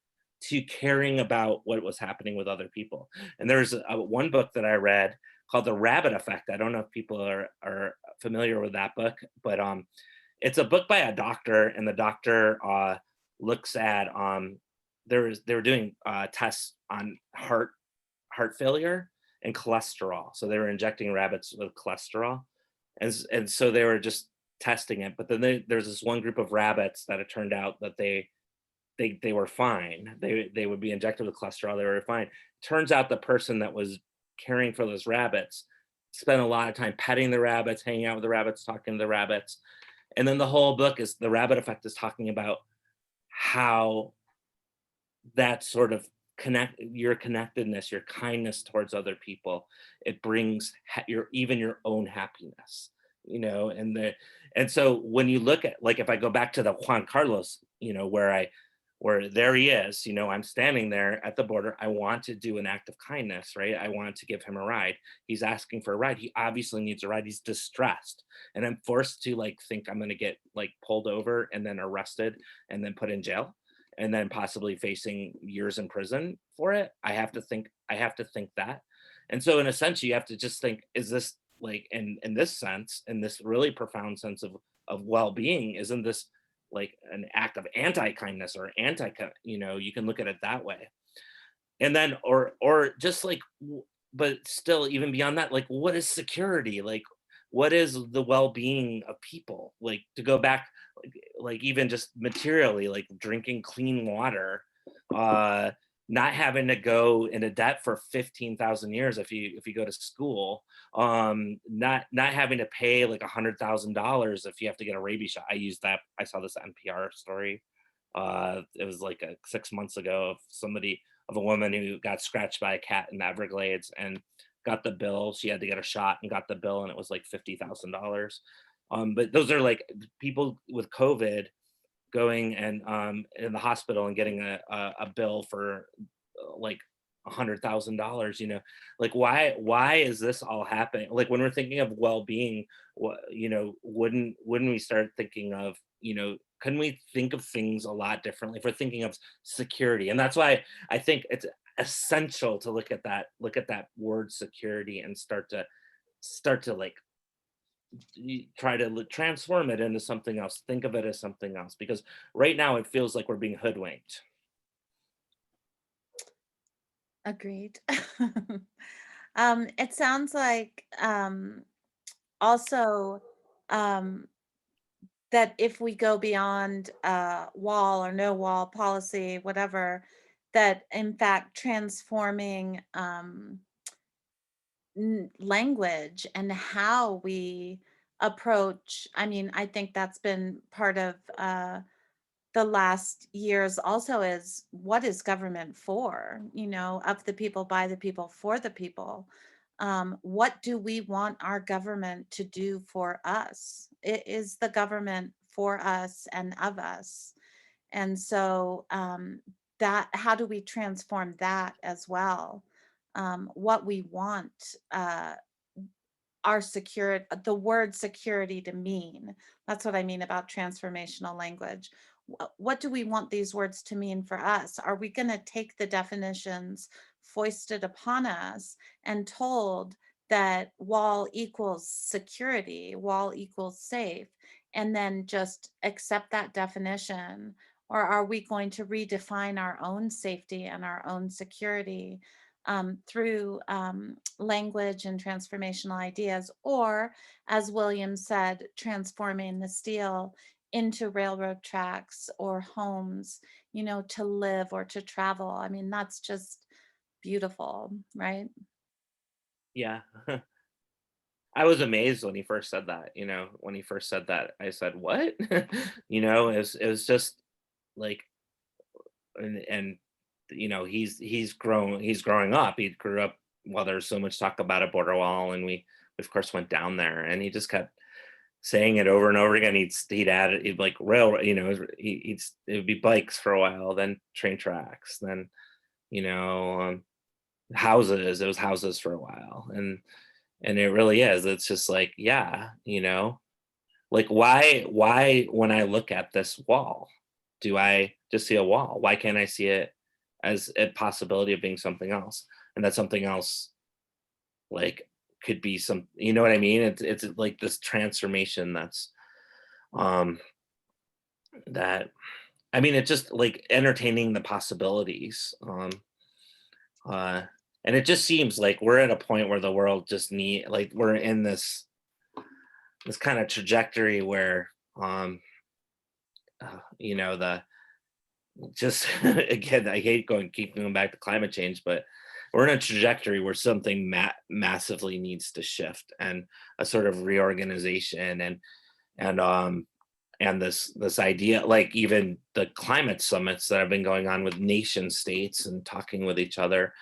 to caring about what was happening with other people. And there's one book that I read called The Rabbit Effect. I don't know if people are familiar with that book, but it's a book by a doctor, and the doctor looks at they were doing tests on heart failure and cholesterol. So they were injecting rabbits with cholesterol, and so they were just testing it. But then there's this one group of rabbits that it turned out that they were fine. They would be injected with cholesterol. They were fine. Turns out the person that was caring for those rabbits spent a lot of time petting the rabbits, hanging out with the rabbits, talking to the rabbits. And then the whole book is The Rabbit Effect is talking about how that sort of your connectedness, your kindness towards other people, it brings even your own happiness, and so when you look at, like, if I go back to the Juan Carlos, where there he is, I'm standing there at the border. I want to do an act of kindness, right? I want to give him a ride. He's asking for a ride. He obviously needs a ride. He's distressed. And I'm forced to, like, think I'm going to get, like, pulled over and then arrested and then put in jail and then possibly facing years in prison for it. I have to think that. And so in a sense, you have to just think, is this, like, in this sense, in this really profound sense of well-being, isn't this like an act of anti-kindness or you can look at it that way. And then, or just like, but still, even beyond that, like, what is security? Like, what is the well-being of people? Like, to go back, like even just materially, like drinking clean water, not having to go into debt for 15,000 years if you go to school, not having to pay like $100,000 if you have to get a rabies shot. I saw this NPR story. It was like 6 months ago of a woman who got scratched by a cat in the Everglades and got the bill. She had to get a shot and got the bill, and it was like $50,000. But those are like people with COVID going and in the hospital and getting a bill for like $100,000. Like, why is this all happening? Like, when we're thinking of well-being, wouldn't we start thinking of, couldn't we think of things a lot differently if we're thinking of security? And that's why I think it's essential to look at that word security and start to like try to transform it into something else, think of it as something else, because right now it feels like we're being hoodwinked. Agreed. It sounds like also um, that if we go beyond wall or no wall policy, whatever, that in fact transforming language and how we approach, I mean, I think that's been part of the last years also, is what is government for, of the people, by the people, for the people. What do we want our government to do for us? It is the government for us and of us. And so that, how do we transform that as well? What we want our the word security to mean. That's what I mean about transformational language. What do we want these words to mean for us? Are we going to take the definitions foisted upon us and told that wall equals security, wall equals safe, and then just accept that definition? Or are we going to redefine our own safety and our own security through language and transformational ideas? Or, as William said, transforming the steel into railroad tracks or homes, to live or to travel. I mean, that's just beautiful, right? Yeah. I was amazed when he first said that. I said, what? It was just like, and he's growing up. He grew up while there's so much talk about a border wall, and we of course went down there, and he just kept saying it over and over again. He'd add it, he'd like rail, it would be bikes for a while, then train tracks, then, houses. It was houses for a while, and it really is. It's just like, yeah, like why when I look at this wall, do I just see a wall? Why can't I see it as a possibility of being something else? And that something else, like, could be some, you know what I mean? It's like this transformation that's um that I mean, it's just like entertaining the possibilities. Uh and it just seems like we're at a point where the world just like we're in this kind of trajectory where the just again, I hate keep going back to climate change, but we're in a trajectory where something massively needs to shift, and a sort of reorganization, and and this idea, like even the climate summits that have been going on with nation states and talking with each other.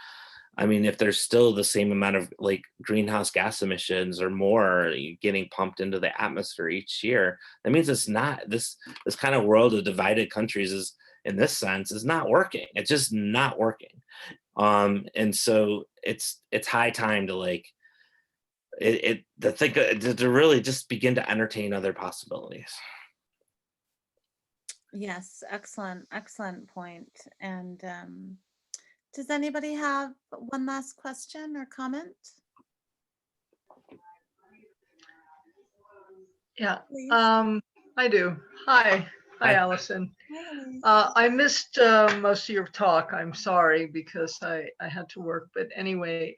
I mean, if there's still the same amount of like greenhouse gas emissions or more getting pumped into the atmosphere each year, that means it's not this kind of world of divided countries is, in this sense, is not working. It's just not working. And so it's high time to like to think to really just begin to entertain other possibilities. Yes, excellent point. And does anybody have one last question or comment? Yeah, Please. I do. Hi, Hi. Allison. Hi, Elise. I missed most of your talk. I'm sorry because I had to work. But anyway,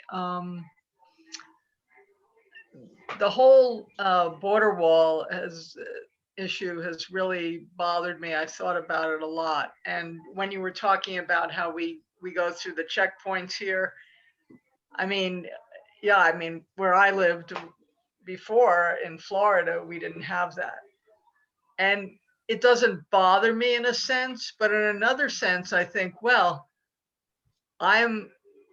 the whole border wall issue has really bothered me. I thought about it a lot. And when you were talking about how we go through the checkpoints here, I mean, yeah, I mean, where I lived before in Florida, we didn't have that. And it doesn't bother me in a sense, but in another sense, I think, well, I'm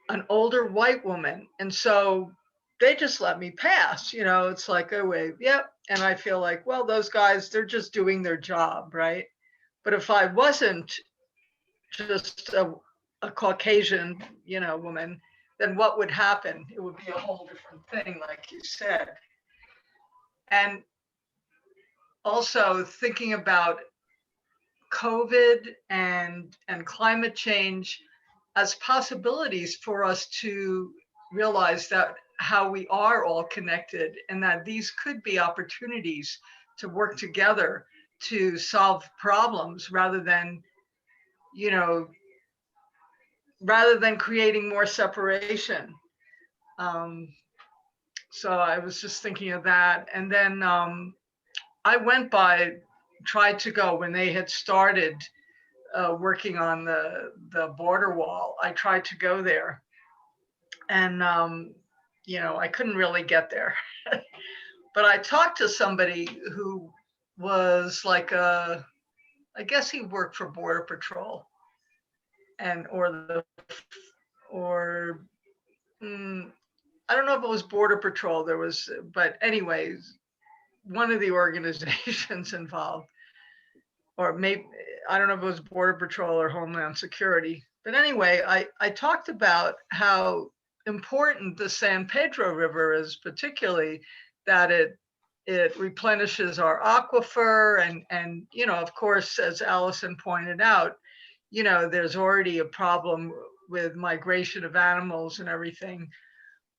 an older white woman. And so they just let me pass. It's like, oh, wait, yep. And I feel like, well, those guys, they're just doing their job, right? But if I wasn't just a Caucasian, woman, then what would happen? It would be a whole different thing, like you said. And also thinking about COVID and climate change as possibilities for us to realize that how we are all connected, and that these could be opportunities to work together to solve problems rather than creating more separation. So I was just thinking of that. And then I tried to go when they had started working on the border wall. I tried to go there, and I couldn't really get there. But I talked to somebody who was like I guess he worked for Border Patrol, I don't know if it was Border Patrol. But anyways, one of the organizations involved, or maybe, I don't know if it was Border Patrol or Homeland Security. But anyway, I talked about how important the San Pedro River is, particularly that it replenishes our aquifer. And of course, as Allison pointed out, there's already a problem with migration of animals and everything.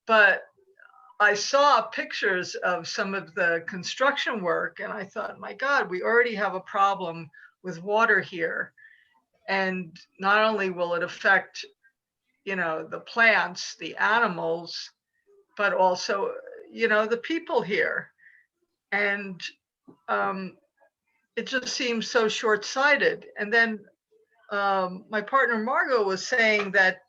But I saw pictures of some of the construction work, and I thought, my God, we already have a problem with water here. And not only will it affect, the plants, the animals, but also, the people here. And it just seems so short-sighted. And then my partner Margot was saying that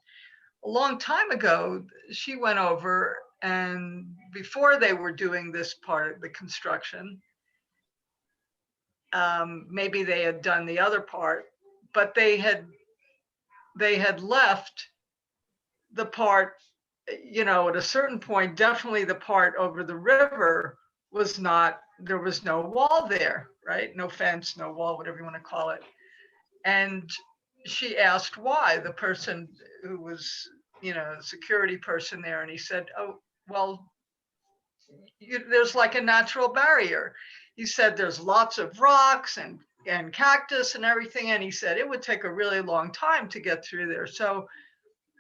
a long time ago, she went over, and before they were doing this part of the construction, maybe they had done the other part, but they had left the part, at a certain point, definitely the part over the river there was no wall there, right? No fence, no wall, whatever you want to call it. And she asked why. The person who was security person there, and he said, oh, well, there's like a natural barrier. He said there's lots of rocks and cactus and everything, and he said it would take a really long time to get through there. So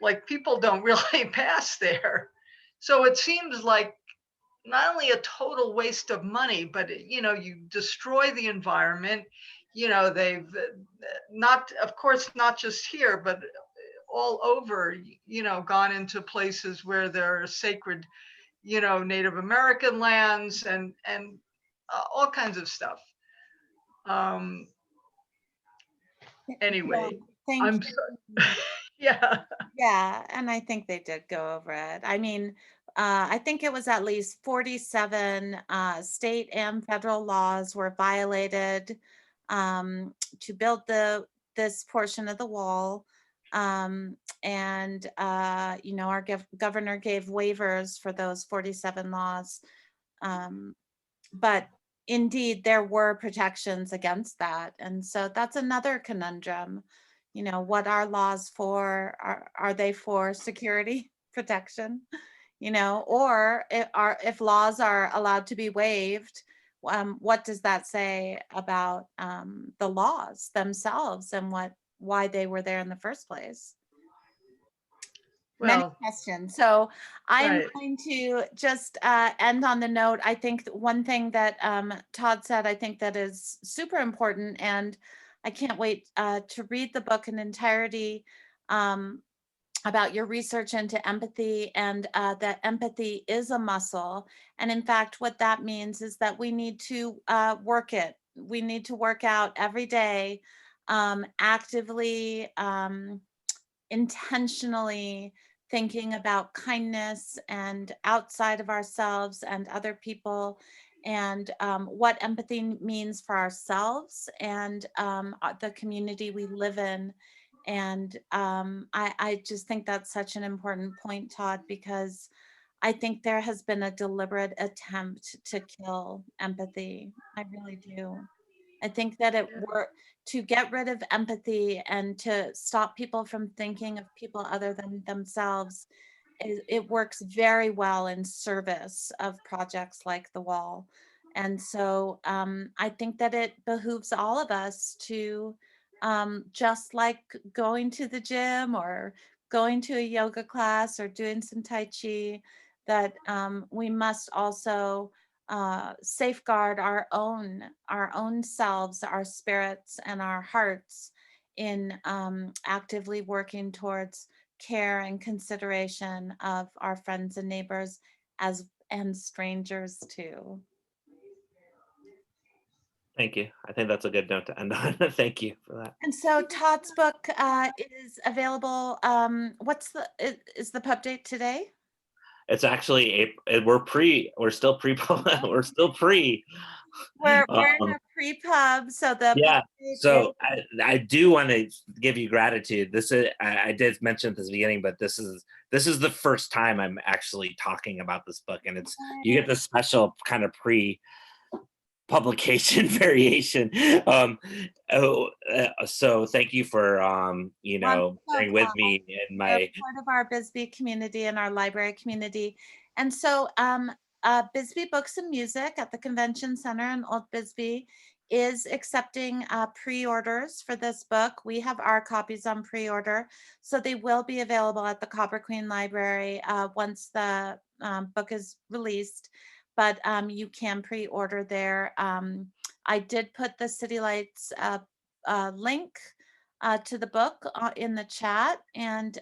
like people don't really pass there. So it seems like not only a total waste of money, but you destroy the environment. They've not, of course, not just here, but all over, gone into places where there are sacred, Native American lands and all kinds of stuff. Anyway, Thank I'm you. yeah. Yeah, and I think they did go over it. I mean, I think it was at least 47 state and federal laws were violated to build this portion of the wall. And our governor gave waivers for those 47 laws. But indeed, there were protections against that. And so that's another conundrum. What are laws for? Are they for security protection? Or if laws are allowed to be waived, what does that say about the laws themselves and why they were there in the first place? Many Well, questions. So I'm right. going to just end on the note. I think one thing that Todd said, I think that is super important, and I can't wait to read the book in entirety about your research into empathy, and that empathy is a muscle. And in fact, what that means is that we need to work it. We need to work out every day, actively, intentionally thinking about kindness and outside of ourselves and other people, and what empathy means for ourselves and the community we live in. And I just think that's such an important point, Todd, because I think there has been a deliberate attempt to kill empathy. I really do. I think that to get rid of empathy and to stop people from thinking of people other than themselves, it works very well in service of projects like the wall. And so I think that it behooves all of us to, just like going to the gym or going to a yoga class or doing some Tai Chi, that we must also safeguard our own selves, our spirits, and our hearts in actively working towards care and consideration of our friends and neighbors and strangers too. Thank you. I think that's a good note to end on. Thank you for that. And so Todd's book is available. Is the pub date today? It's actually we're still pre we're still pre. We're in a pre-pub, so the Yeah. pub date So I do want to give you gratitude. This is I did mention at the beginning, but this is the first time I'm actually talking about this book, and you get this special kind of publication variation. So thank you for bearing with me in They're my part of our Bisbee community and our library community. And so Bisbee Books and Music at the Convention Center in Old Bisbee is accepting pre-orders for this book. We have our copies on pre-order, so they will be available at the Copper Queen Library once the book is released. But you can pre-order there. I did put the City Lights link to the book in the chat. And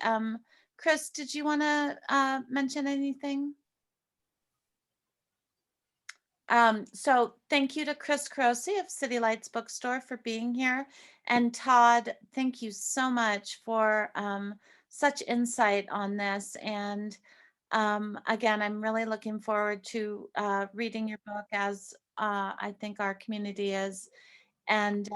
Chris, did you want to mention anything? So thank you to Chris Croce of City Lights Bookstore for being here. And Todd, thank you so much for such insight on this. And again, I'm really looking forward to reading your book, as I think our community is. And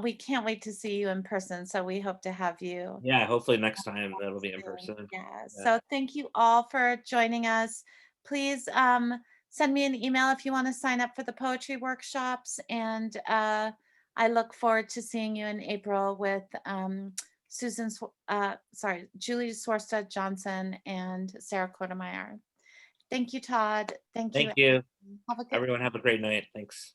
we can't wait to see you in person. So we hope to have you. Yeah, hopefully next time that'll be in person. Yeah. So thank you all for joining us. Please send me an email if you want to sign up for the poetry workshops. And I look forward to seeing you in April with Julie Swarstad Johnson, and Sarah Kodemeyer. Thank you, Todd. Thank you. Thank you. Have a good Everyone have a great night. Thanks.